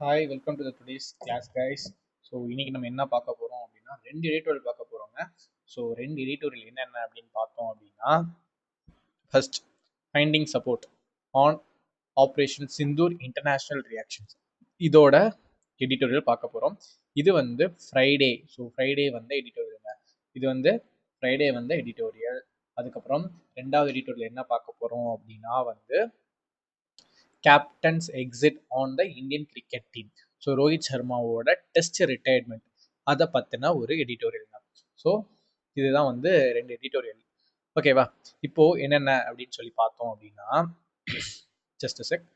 Hi welcome to the today's class guys. So இன்னைக்கு நம்ம என்ன பார்க்க போகிறோம் அப்படின்னா ரெண்டு எடிட்டோரியல் பார்க்க போகிறோங்க. ஸோ ரெண்டு எடிட்டோரியல் என்னென்ன அப்படின்னு பார்த்தோம் அப்படின்னா, first finding support on operation Sindoor international reactions, இதோட எடிட்டோரியல் பார்க்க போகிறோம். இது வந்து ஃப்ரைடே. ஸோ ஃப்ரைடே வந்து எடிட்டோரியல், இது வந்து ஃப்ரைடே வந்து எடிட்டோரியல். அதுக்கப்புறம் ரெண்டாவது எடிட்டோரியல் என்ன பார்க்க போகிறோம் அப்படின்னா வந்து captains exit on the Indian cricket team. So Rohit சர்மாவோட டெஸ்ட் ரிட்டையர்மெண்ட் அதை பற்றின ஒரு எடிட்டோரியல் தான். ஸோ இதுதான் வந்து ரெண்டு எடிட்டோரியல். ஓகேவா? இப்போ என்னென்ன அப்படின்னு சொல்லி பார்த்தோம் அப்படின்னா, ஜஸ்ட் செக்.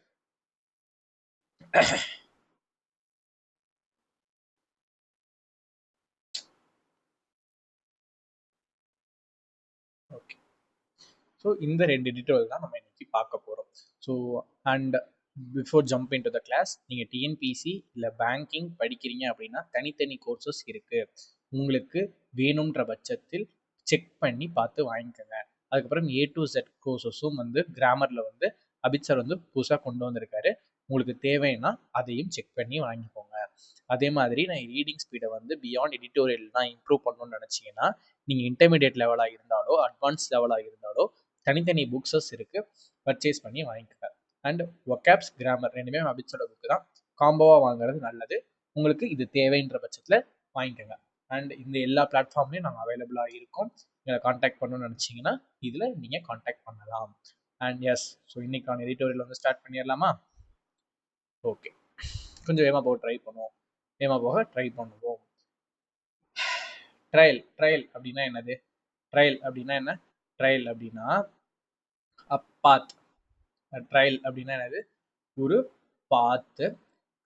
ஓகே, ஸோ இந்த ரெண்டு எடிட்டோரியல் தான் நம்ம இன்னைக்கு பார்க்க போகிறோம். So and before jump into the class, நீங்கள் டிஎன்பிசி இல்லை பேங்கிங் படிக்கிறீங்க அப்படின்னா தனித்தனி கோர்சஸ் இருக்குது. உங்களுக்கு வேணுன்ற பட்சத்தில் செக் பண்ணி பார்த்து வாங்கிக்கோங்க. அதுக்கப்புறம் ஏ டு Z கோர்சஸும் வந்து கிராமரில் வந்து அபித் சார் வந்து புதுசாக கொண்டு வந்திருக்காரு. உங்களுக்கு தேவைன்னா அதையும் செக் பண்ணி வாங்கிக்கோங்க. அதே மாதிரி நான் ரீடிங் ஸ்பீடை வந்து பியாண்ட் எடிட்டோரியல் தான் இம்ப்ரூவ் பண்ணணும்னு நினச்சிங்கன்னா, நீங்கள் இன்டர்மீடியட் லெவலாக இருந்தாலோ அட்வான்ஸ் லெவலாக இருந்தாலோ தனித்தனி புக்ஸஸ் இருக்குது, பர்ச்சேஸ் பண்ணி வாங்கிக்கோங்க. அண்ட் ஒகாப்ஸ் கிராமர் ரெண்டுமே அபித்ஸோட புக்கு தான், காம்போவாக வாங்குறது நல்லது. உங்களுக்கு இது தேவைன்ற பட்சத்தில் வாங்கிக்கோங்க. அண்ட் இந்த எல்லா பிளாட்ஃபார்ம்லையும் நாங்கள் அவைலபிளாக இருக்கோம். எங்களை காண்டாக்ட் பண்ணணும்னு நினச்சிங்கன்னா இதில் நீங்கள் காண்டாக்ட் பண்ணலாம். அண்ட் எஸ், ஸோ இன்னைக்கான எடிட்டோரியல் வந்து ஸ்டார்ட் பண்ணிடலாமா? ஓகே, கொஞ்சம் வேகமாக போக ட்ரை பண்ணுவோம். ட்ரையல் ட்ரையல் அப்படின்னா என்னது? ட்ரையல் அப்படின்னா என்ன? ட்ரையல் அப்படின்னா பாத். ட்ரையல் அப்படின்னா என்னது? ஒரு பாத்து,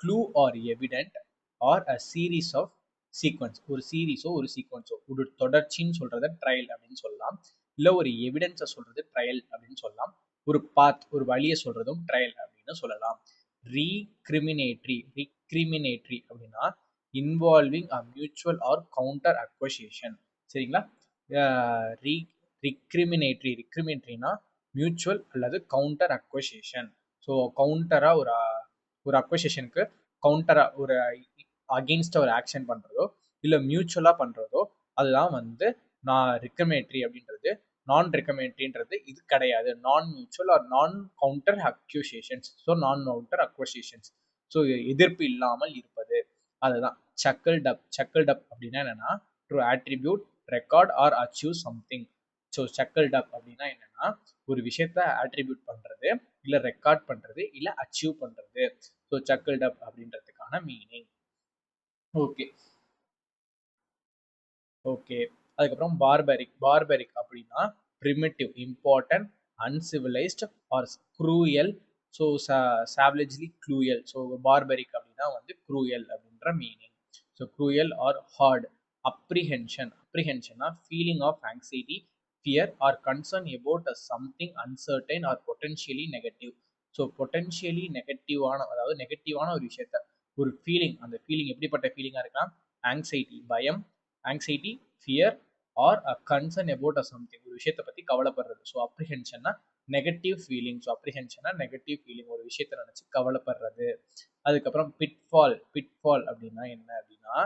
clue or evident or a series of sequence. ஒரு சீரீஸோ ஒரு சீக்வன்ஸோ ஒரு தொடர்ச்சின்னு சொல்றத ட்ரையல் அப்படின்னு சொல்லலாம். இல்லை ஒரு எவிடன்ஸை சொல்றது ட்ரையல் அப்படின்னு சொல்லலாம். ஒரு பாத், ஒரு வழியை சொல்றதும் ட்ரையல் அப்படின்னு சொல்லலாம். ரிக்ரிமினேட்ரி அப்படின்னா involving a mutual or counter accusation. சரிங்களா? ரிக்ரிமினேட்ரினா மியூச்சுவல் அல்லது கவுண்டர் அக்வசியேஷன். ஸோ கவுண்டராக ஒரு அக்வசியேஷனுக்கு கவுண்டராக ஒரு அகெயின்ஸ்டாக ஒரு ஆக்ஷன் பண்ணுறதோ இல்லை மியூச்சுவலாக பண்ணுறதோ அதுதான் வந்து நான் ரிக்கமெண்ட்ரி அப்படின்றது. நான் ரெக்கமெண்ட்ரின்றது இது கிடையாது. Non mutual or non counter accusations. So non counter accusations, so எதிர்ப்பு இல்லாமல் இருப்பது, அதுதான் சக்கிள்ட் அப் அப்படின்னா என்னன்னா to attribute, record or achieve something. So chalked up அப்படின்னா என்னன்னா ஒரு விஷயத்த ஆட்ரிபியூட் பண்றது, இல்லை ரெக்கார்ட் பண்றது, இல்லை அச்சீவ் பண்றது. ஸோ சக்கிள்ட் அப் அப்படின்றதுக்கான மீனிங். Okay okay. அதுக்கப்புறம் பார்பரிக் அப்படின்னா primitive, important, uncivilized or cruel. So savagely cruel. So barbaric அப்படின்னா வந்து க்ரூயல் அப்படின்ற meaning. So cruel or hard. அப்ரிஹென்ஷன்னா feeling of anxiety, fear or concern about a something uncertain or potentially negative. So potentially நெகட்டிவான, அதாவது நெகட்டிவான ஒரு விஷயத்த, ஒரு ஃபீலிங், அந்த ஃபீலிங் எப்படிப்பட்ட ஃபீலிங்காக இருக்கலாம்? ஆங்ஸைட்டி, பயம், anxiety, fear or a concern about a something, ஒரு விஷயத்தை பற்றி கவலைப்படுறது. ஸோ அப்ரிஹென்ஷன்னா நெகட்டிவ் ஃபீலிங். ஸோ அப்ரிஹென்ஷன்னா நெகட்டிவ் ஃபீலிங், ஒரு விஷயத்தை நினச்சி கவலைப்படுறது. அதுக்கப்புறம் பிட்ஃபால் அப்படின்னா என்ன அப்படின்னா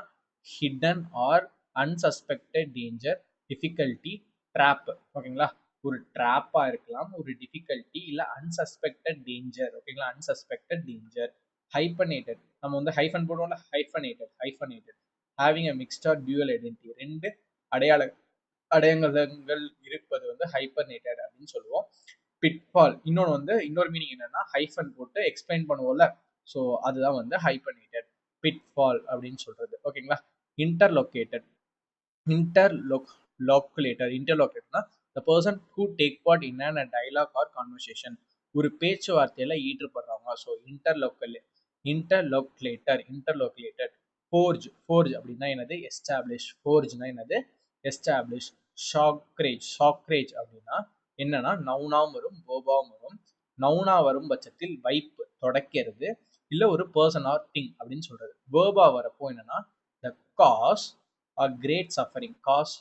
hidden or unsuspected danger, difficulty, trap. ஓகேங்களா? ஒரு ட்ராப்பாக இருக்கலாம், ஒரு டிஃபிகல்ட்டி, இல்லை அன்சஸ்பெக்டட் டேஞ்சர். ஓகேங்களா? அன்சஸ்பெக்டட் டேஞ்சர். ஹைப்பனேட்டட், நம்ம வந்து ஹைஃபன் போடுவோம்ல, hyphenated having a mixed or dual identity. ரெண்டு அடையாள அடையாளங்கள் இருப்பது வந்து ஹைப்பர்நேட்டட் அப்படின்னு சொல்லுவோம். பிட்ஃபால், இன்னொரு மீனிங் என்னன்னா ஹைஃபன் போட்டு எக்ஸ்பிளைன் பண்ணுவோம்ல, ஸோ அதுதான் வந்து ஹைப்பர்நேட்டட், பிட்ஃபால் அப்படின்னு சொல்றது. ஓகேங்களா? இன்டர்லொக்கேட்டட், இன்டர்லோக்குலேட்டர்னா the person who take part in a dialogue or conversation. ஒரு பேச்சுவார்த்தையில ஈடுபடுறவங்க. ஸோ இன்டர்லோக்குலேட்டட். ஃபோர்ஜ் அப்படின்னா என்னது? எஸ்டாப்ளிஷ். ஃபோர்ஜ்னா என்னது? எஸ்டாப்ளிஷ். ஷாக்ரேஜ் அப்படின்னா என்னன்னா நவுனாவும் வரும், வேர்பாவும் வரும். நவுனா வரும் பட்சத்தில் வைப், தொடக்கிறது, இல்லை ஒரு பர்சன் ஆர் திங் அப்படின்னு சொல்றது. வேர்பா வரப்போ என்னன்னா the cause or great suffering. Cause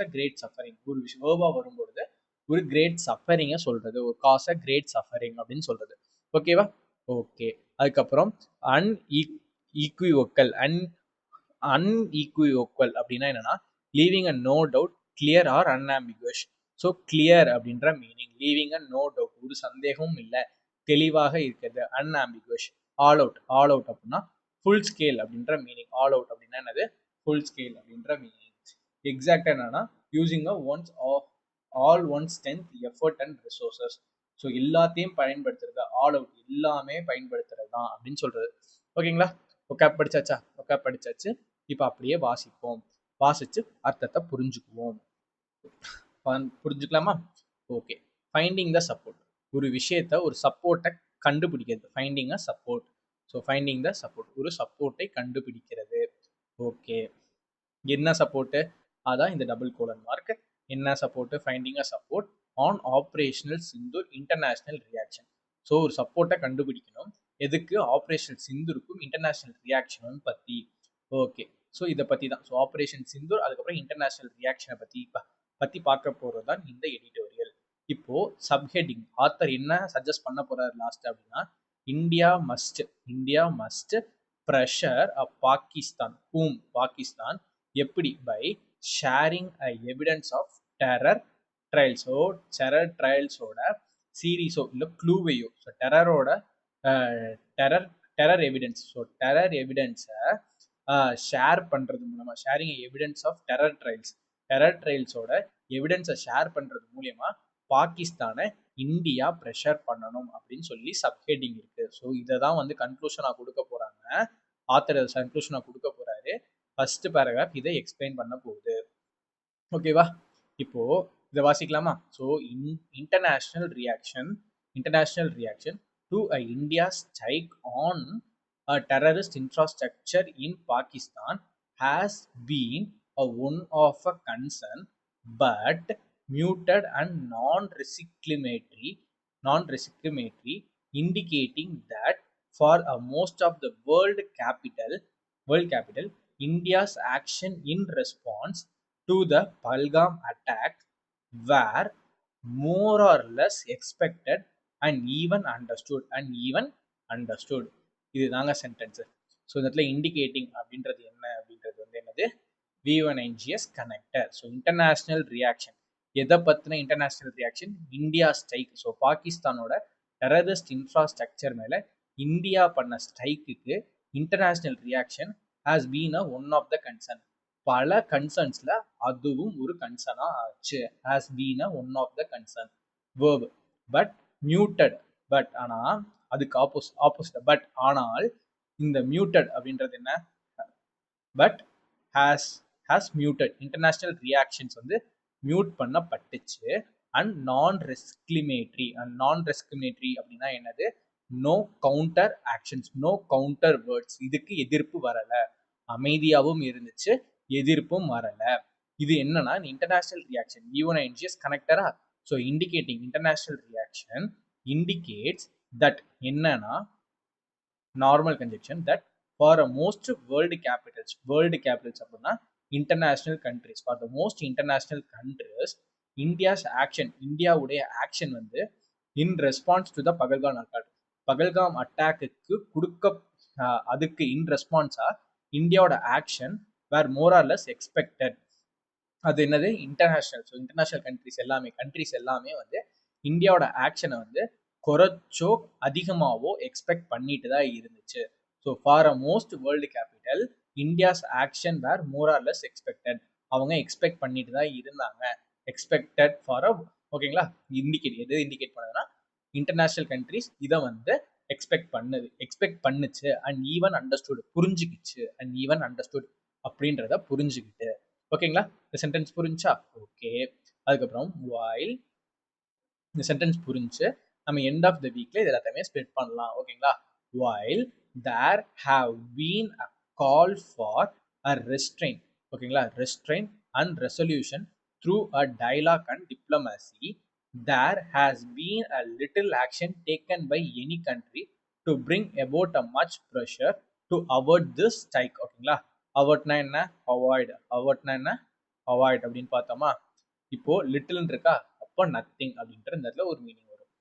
a great suffering. ஒரு விஷயம் வேர்பா வரும்பொழுது ஒரு கிரேட் சஃபரிங்கை சொல்றது, ஒரு காஸ் அ கிரேட் சஃபரிங் அப்படின்னு சொல்றது. ஓகேவா? ஓகே. அதுக்கப்புறம் அன்ஈக்குவோக்கல் அன்ஈக்குவோக்கல் அப்படின்னா என்னன்னா leaving a no doubt, clear or unambiguous. So clear அப்படின்ற meaning, leaving a no doubt ஒரு சந்தேகமும் இல்லை, தெளிவாக இருக்கிறது. அன்ஆம்பிகுவஸ் ஆல் அவுட் அப்படின்னா ஃபுல் ஸ்கேல் அப்படின்ற மீனிங். ஆல் அவுட் அப்படின்னா என்னது? ஃபுல் ஸ்கேல் அப்படின்ற மீனிங். எக்ஸாக்டா என்னன்னா using a one's all one strength effort and resources. So எல்லாத்தையும் பயன்படுத்துறது, ஆல் அவுட் எல்லாமே பயன்படுத்துறது தான் அப்படின்னு சொல்றது. ஓகேங்களா? ஒக்காப் படிச்சாச்சா? ஒக்காப் படிச்சாச்சு. இப்போ அப்படியே வாசிப்போம். வாசிச்சு அர்த்தத்தை புரிஞ்சுக்குவோம். புரிஞ்சுக்கலாமா? ஓகே. ஃபைண்டிங் த சப்போர்ட், ஒரு விஷயத்த ஒரு சப்போர்ட்டை கண்டுபிடிக்கிறது. Finding a support. So finding the support, ஒரு சப்போர்ட்டை கண்டுபிடிக்கிறது. ஓகே. என்ன சப்போர்ட்டு? அதான் இந்த டபுள் கோலன் மார்க். என்ன support? Finding a support on operational Sindoor international reaction. So ஒரு சப்போர்ட்டை கண்டுபிடிக்கணும். எதுக்கு? ஆப்ரேஷனல் சிந்தூருக்கும் இன்டர்நேஷனல் ரியாக்ஷனும் பற்றி. ஓகே. ஸோ இதை பற்றி தான். ஸோ ஆப்ரேஷன் சிந்தூர், அதுக்கப்புறம் இன்டர்நேஷனல் ரியாக்ஷனை பற்றி பார்க்க போகிறது தான் இந்த எடிட்டோரியல். இப்போ சப்ஹெட்டிங் ஆத்தர் என்ன சஜஸ்ட் பண்ண போறாரு லாஸ்ட் அப்படின்னா, India must pressure Pakistan. Pakistan எப்படி? By sharing evidence of terror ட்ரையல்ஸோ, டெரர் ட்ரையல்ஸோட சீரீஸோ இல்லை க்ளூவையோ, so terror terror evidence, so terror எவிடன்ஸை ஷேர் பண்ணுறது மூலமா, ஷேரிங் எவிடன்ஸ் ஆஃப் டெரர் ட்ரையல்ஸோட எவிடன்ஸை ஷேர் பண்ணுறது மூலியமா பாகிஸ்தானை இந்தியா ப்ரெஷர் பண்ணணும் அப்படின்னு சொல்லி சப்ஹெட்டிங் இருக்கு. ஸோ இதை தான் வந்து கன்க்ளூஷனாக கொடுக்க போறாங்க. ஆத்தர் கன்க்ளூஷனாக கொடுக்க போறாரு. ஃபர்ஸ்ட் பேராகிராஃப் இதை எக்ஸ்பிளைன் பண்ண போகுது. ஓகேவா? இப்போ இதை வாசிக்கலாமா? So international reaction to India strike on a terrorist infrastructure in Pakistan has been one of a concern, but muted and non-rescriminatory, indicating that for most of the world capital, India's action in response to the Pahalgam attack were more or less expected and even understood. இதுதாங்க sentence. So இந்த இடத்துல indicating அப்படின்றது என்ன அப்படின்றது வந்து என்னது? V1NGS connector. So international reaction எதை பற்றின international reaction? India strike. So பாகிஸ்தானோட டெரரிஸ்ட் இன்ஃப்ராஸ்ட்ரக்சர் மேலே இந்தியா பண்ண ஸ்ட்ரைக்குக்கு international reaction has been a one of the concern. பல கன்சர்ன்ஸ்ல அதுவும் ஒரு கன்சர்னா ஆச்சு. Has been a one of the concern. Verb but muted. But ஆனா அதுக்கு ஆப்போசிட். பட் ஆனால் இந்த மியூட்டட் அப்படின்றது என்ன? But has muted, international reactions வந்து மியூட் பண்ணப்பட்டுச்சு. அண்ட் நான் ரெஸ்கிரிமேட்டரி அப்படின்னா என்னது? No counter actions, no counter words. இதுக்கு எதிர்ப்பு வரல, அமைதியாகவும் இருந்துச்சு, எதிர்ப்பும் வரல. இது என்னன்னா இன்டர்நேஷனல் ரியாக்ஷன் V1NGS கனெக்டரா. So indicating international reaction indicates that என்னன்னா normal conjunction that for most world capitals அப்படின்னா international countries, for the most international countries இந்தியாவுடைய ஆக்ஷன் வந்து in response to the Pahalgam attack அதுக்கு இன் ரெஸ்பான்ஸா இந்தியாவோட action were more or less expected. அது என்னது? International. So international countries எல்லாமே வந்து இந்தியாவோட ஆக்ஷனை வந்து குறைச்சோ அதிகமாகவோ எக்ஸ்பெக்ட் பண்ணிட்டு தான் இருந்துச்சு. So for a most world capital India's action were more or less expected. அவங்க எக்ஸ்பெக்ட் பண்ணிட்டு தான் இருந்தாங்க. எக்ஸ்பெக்டட் ஃபார் அ, ஓகேங்களா? எது இண்டிகேட் பண்ணுதுன்னா இன்டர்நேஷனல் கண்ட்ரிஸ் இதை வந்து எக்ஸ்பெக்ட் பண்ணுச்சு. அண்ட் ஈவன் அண்டர்ஸ்டுட், புரிஞ்சுக்கிச்சு. அண்ட் ஈவன் அண்டர்ஸ்டுட் அப்படின்றத புரிஞ்சுக்கிட்டு. ஓகேங்களா? இந்த சென்டென்ஸ் புரிஞ்சா? ஓகே. அதுக்கப்புறம் வாயில் இந்த சென்டென்ஸ் புரிஞ்சு நம்ம எண்ட் ஆஃப் த வீக்ல இது எல்லாத்தையுமே ஸ்ப்ளிட் பண்ணலாம். ஓகேங்களா? while there have been a call for a restraint, ஓகேங்களா, restraint and resolution through a dialogue and diplomacy, there has been a little action taken by any country to bring about a much pressure to avoid this strike. ஓகேங்களா? அவாய்ட்னா என்ன? அவாய்ட்னா என்ன? Avoid அப்படின்னு பார்த்தோமா? இப்போ little இருக்கா, அப்போ nothing அப்படின்ற இந்த இடத்துல ஒரு மீனிங் வரும்.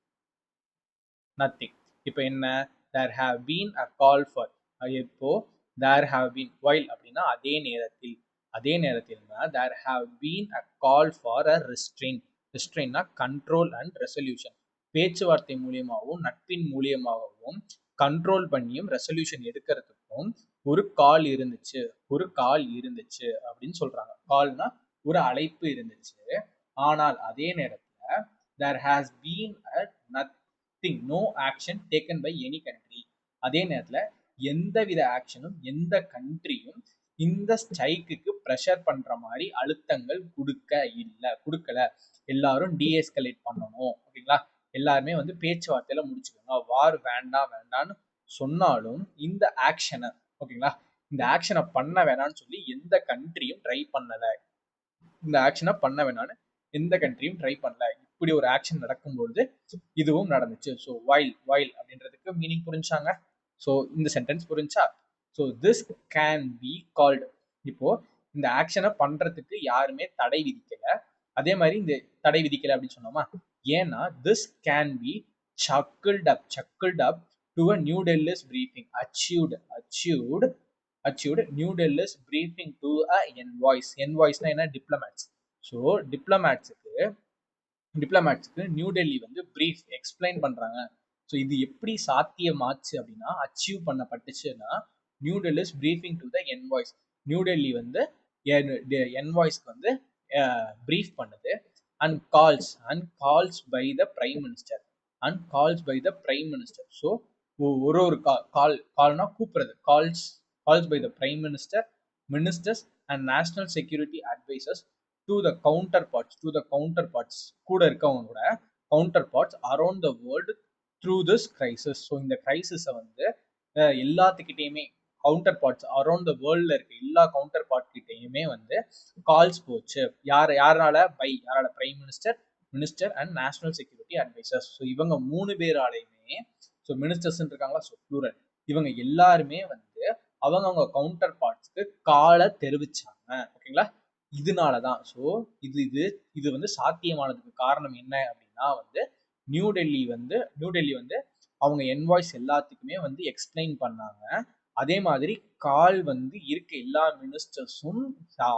நத்திங். இப்போ என்ன? there have been a call for. இப்போ there have been while அப்படின்னா அதே நேரத்தில் there have been a call for a restraint. restraintனா control and resolution. பேச்சுவார்த்தை மூலியமாகவும் நட்பின் மூலியமாகவும் கண்ட்ரோல் பண்ணியும் ரெசல்யூஷன் எடுக்கிறதுக்கும் ஒரு கால் இருந்துச்சு அப்படின்னு சொல்றாங்க. கால்னா ஒரு அழைப்பு இருந்துச்சு. ஆனால் அதே நேரத்துல there has been a nothing, no action taken by any country. அதே நேரத்துல எந்தவித ஆக்ஷனும் எந்த கண்ட்ரியும் இந்த ஸ்ட்ரைக்குக்கு ப்ரெஷர் பண்ற மாதிரி அழுத்தங்கள் கொடுக்கல. எல்லாரும் டீஎஸ்கலேட் பண்ணணும், ஓகேங்களா? எல்லாருமே வந்து பேச்சுவார்த்தையில முடிச்சுக்கோங்க, வார் வேண்டாம் வேண்டாம்னு சொன்னாலும் இந்த ஆக்ஷனை, ஓகேங்களா, இந்த ஆக்ஷனை பண்ண வேணாம்னு சொல்லி எந்த கண்ட்ரியும் ட்ரை பண்ணல. இந்த ஆக்ஷனை பண்ண வேணாம்னு எந்த கண்ட்ரியும் ட்ரை பண்ணல. இப்படி ஒரு ஆக்ஷன் நடக்கும்பொழுது இதுவும் நடந்துச்சு. ஸோ வைல் அப்படின்றதுக்கு மீனிங் புரிஞ்சாங்க. ஸோ இந்த சென்டென்ஸ் புரிஞ்சா? So this can be called. இப்போ இந்த ஆக்ஷனை பண்றதுக்கு யாருமே தடை விதிக்கல. அதே மாதிரி இந்த தடை விதிக்கல அப்படின்னு சொன்னோமா? ஏன்னா this can be chuckled up to a New Delhi's briefing. Achieved New Delhi's briefing to a envoys. Envoysனா என்ன? டிப்ளமேட்ஸ். ஸோ டிப்ளமேட்ஸ்க்கு நியூ டெல்லி வந்து பிரீஃப் எக்ஸ்பிளைன் பண்றாங்க. ஸோ இது எப்படி சாத்தியமாச்சு அப்படின்னா, அச்சீவ் பண்ணப்பட்டுச்சுன்னா New Delhi's briefing to the envoys. New Delhi வந்து என்வாய்ஸ்க்கு வந்து பிரீஃப் பண்ணுது. And calls by the prime minister. So ஒரு கால்னா கூப்பிடுறது. Calls by the prime ministers and national security advisers to the counterparts கூட இருக்கவங்களோட counterparts around the world through this crisis. So இந்த கிரைசிஸை வந்து எல்லாத்துக்கிட்டையுமே கவுண்டர் அரௌண்ட் த வேர்ல்ட்ல இருக்க எல்லா கவுண்டர் பார்ட் கிட்டையுமே வந்து கால்ஸ் போச்சு. யாரால prime minister and national security advisers. So இவங்க 3 பேராலையுமே, ஸோ மினிஸ்டர்ஸ் இருக்காங்களா, ஸோ ப்ளூரல், இவங்க எல்லாருமே வந்து அவங்க கவுண்டர் பார்ட்ஸ்க்கு காலை தெரிவிச்சாங்க, ஓகேங்களா? இதனாலதான். ஸோ இது வந்து சாத்தியமானதுக்கு காரணம் என்ன அப்படின்னா வந்து நியூ டெல்லி வந்து அவங்க என்வாய்ஸ் எல்லாத்துக்குமே வந்து எக்ஸ்பிளைன் பண்ணாங்க. அதே மாதிரி கால் வந்து இருக்க எல்லா மினிஸ்டர்ஸும்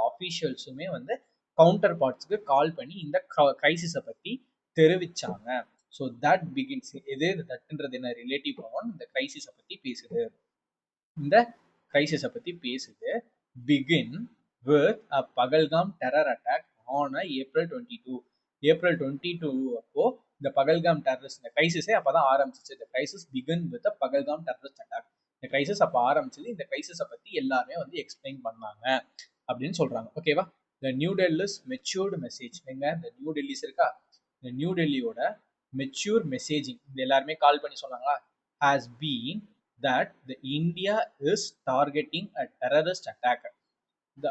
அஃபீஷியல்ஸுமே வந்து கவுண்டர் பார்ட்ஸ்க்கு கால் பண்ணி இந்த கிரைசிஸை பத்தி தெரிவிச்சாங்க. So that begins. தட்ன்றது என்ன? Relative pronoun. இந்த கிரைசிஸை பத்தி பேசுது. Begin with a Pahalgam terror attack on April 22. April 22 அப்போ இந்த பகல்காம் டெரரிஸ்ட், இந்த கிரைசிஸே அப்பதான் ஆரம்பிச்சிச்சு. இந்த crisis begin with Pahalgam terrorist attack. இந்த கிரைசிஸ் அப்ப ஆரம்பிச்சது. இந்த கிரைசிஸை பத்தி எல்லாருமே வந்து எக்ஸ்பிளைன் பண்ணாங்க அப்படின்னு சொல்றாங்க, ஓகேவா? இந்த நியூ டெல்லிஸ் மெச்சூர்டு மெசேஜ் எங்க? இந்த நியூ டெல்லிஸ் இருக்கா, இந்த நியூ டெல்லியோட மெச்சூர் மெசேஜிங் இந்த எல்லாருமே கால் பண்ணி சொன்னாங்களா, has been that the India is targeting a terrorist attack.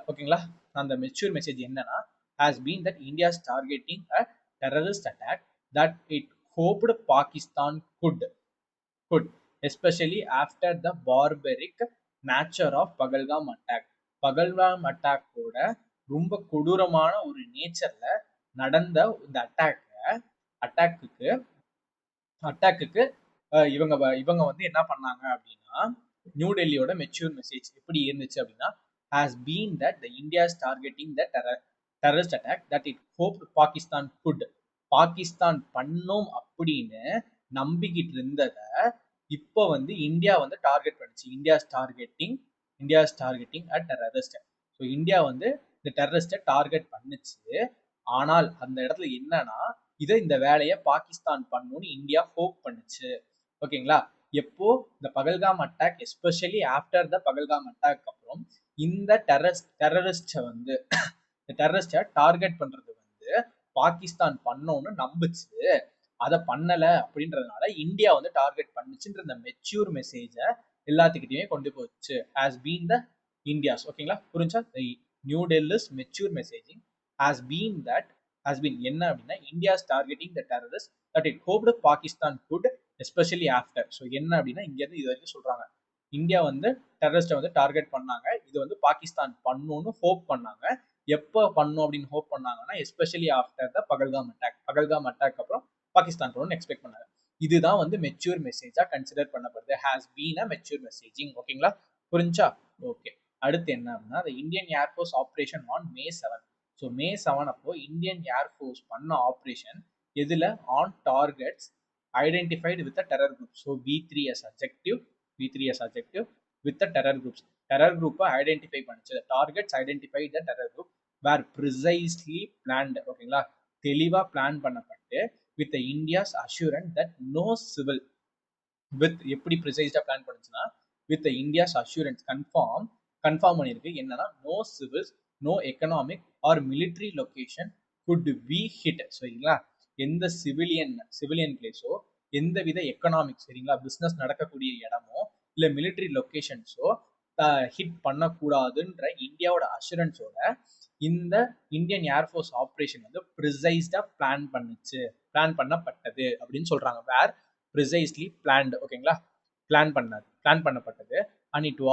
ஓகேங்களா? அந்த மெச்சூர் மெசேஜ் என்னன்னா, has been that India is targeting a terrorist attack that it hoped Pakistan could especially after the barbaric nature of Pahalgam attack. Pahalgam அட்டாக்கோட ரொம்ப கொடூரமான ஒரு நேச்சர்ல நடந்த இந்த அட்டாக்குக்கு இவங்க வந்து என்ன பண்ணாங்க அப்படின்னா, நியூ டெல்லியோட மெச்சூர் மெசேஜ் எப்படி இருந்துச்சு அப்படின்னா, has been that the India is targeting the terrorist attack that it hoped Pakistan could. Pakistan பண்ணும் அப்படின்னு நம்பிக்கிட்டு இருந்தத இப்போ வந்து இந்தியா வந்து டார்கெட் பண்ணிச்சு. India is targeting a terrorist. So India வந்து இந்த டெரரிஸ்டை டார்கெட் பண்ணுச்சு. ஆனால் அந்த இடத்துல என்னன்னா, இந்த வேலையை பாகிஸ்தான் பண்ணும்னு இந்தியா ஹோப் பண்ணுச்சு, ஓகேங்களா? எப்போ? இந்த Pahalgam attack, especially after the Pahalgam attack அப்புறம் இந்த டெரரிஸ்டை வந்து டார்கெட் பண்றது வந்து பாகிஸ்தான் பண்ணோம்னு நம்புச்சு. அதை பண்ணல அப்படின்றதுனால இந்தியா வந்து டார்கெட் பண்ணுச்சுன்ற இந்த மெச்சூர் மெசேஜை எல்லாத்துக்கிட்டையுமே கொண்டு போச்சு. has been the India's, ஓகேங்களா? புரிஞ்சா? New Delhi's mature messaging has been என்ன அப்படின்னா, India's targeting the terrorist that it hoped Pakistan good especially after. So என்ன அப்படின்னா, இங்க இருந்து இது வரைக்கும் சொல்றாங்க, இந்தியா வந்து டெரரிஸ்டை வந்து டார்கெட் பண்ணாங்க, இது வந்து பாகிஸ்தான் பண்ணும்னு ஹோப் பண்ணாங்க. எப்போ பண்ணும் அப்படின்னு ஹோப் பண்ணாங்கன்னா, especially after the Pahalgam attack அப்புறம் பாகிஸ்தான் பண்ணணும்னு எக்ஸ்பெக்ட் பண்ணாங்க. இதுதான் வந்து மெச்சூர் மெசேஜா கன்சிடர் பண்ணப்படுது. Has been a mature messaging. ஓகேங்களா, புரிஞ்சா? ஓகே. அடுத்து என்ன அப்படின்னா, the Indian air force operation on May 7. So May 7 அப்போ இந்தியன் ஏர்ஃபோர்ஸ் பண்ண ஆப்ரேஷன் எதுல? On targets identified with terror group. So V three S objective with terror groups. Terror குரூப்பை identify பண்ணிச்சு. Targets identify the terror group where precisely planned. ஓகேங்களா, தெளிவா plan பண்ணப்பட்டு with India's assurance that no civil with எப்படி ப்ரிசைஸ்டா plan பண்ணுச்சுன்னா with India's assurance confirm பண்ணியிருக்கு என்னன்னா no civils, no economic or military location could be hit. சரிங்களா, எந்த சிவிலியன் பிளேஸோ, எந்த வித எக்கனாமிக், சரிங்களா, பிசினஸ் நடக்கக்கூடிய இடமோ இல்ல மிலிட்ரி லொகேஷன்ஸோ ஹிட் பண்ணக்கூடாதுன்ற இந்தியாவோட அஷூரன்ஸோட இந்த இந்தியன் ஏர்ஃபோர்ஸ் ஆப்ரேஷன் வந்து ப்ரிசைஸ்டா பிளான் பண்ணப்பட்டது அப்படின்னு சொல்றாங்க. Were precisely planned. ஓகேங்களா, பிளான் பண்ணப்பட்டது. And it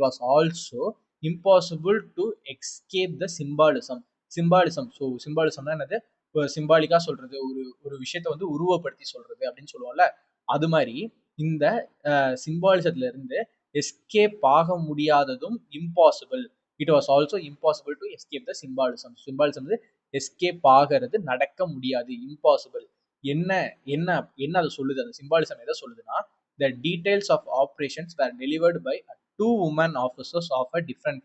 was also impossible to escape the symbolism. So சிம்பாலிசம்னா என்னது? சிம்பாலிக்கா சொல்றது, ஒரு ஒரு விஷயத்த வந்து உருவப்படுத்தி சொல்றது அப்படின்னு சொல்லுவோம்ல, அது மாதிரி இந்த சிம்பாலிசத்துல இருந்து எஸ்கேப் ஆக முடியாததும் impossible. It was also impossible to escape the symbolism வந்து எஸ்கேப் ஆகிறது நடக்க முடியாது, இம்பாசிபிள். என்ன என்ன என்ன அதை சொல்லுது? அந்த சிம்பாலிசம் எதை சொல்லுதுன்னா, the details of operations were delivered by two women officers of a different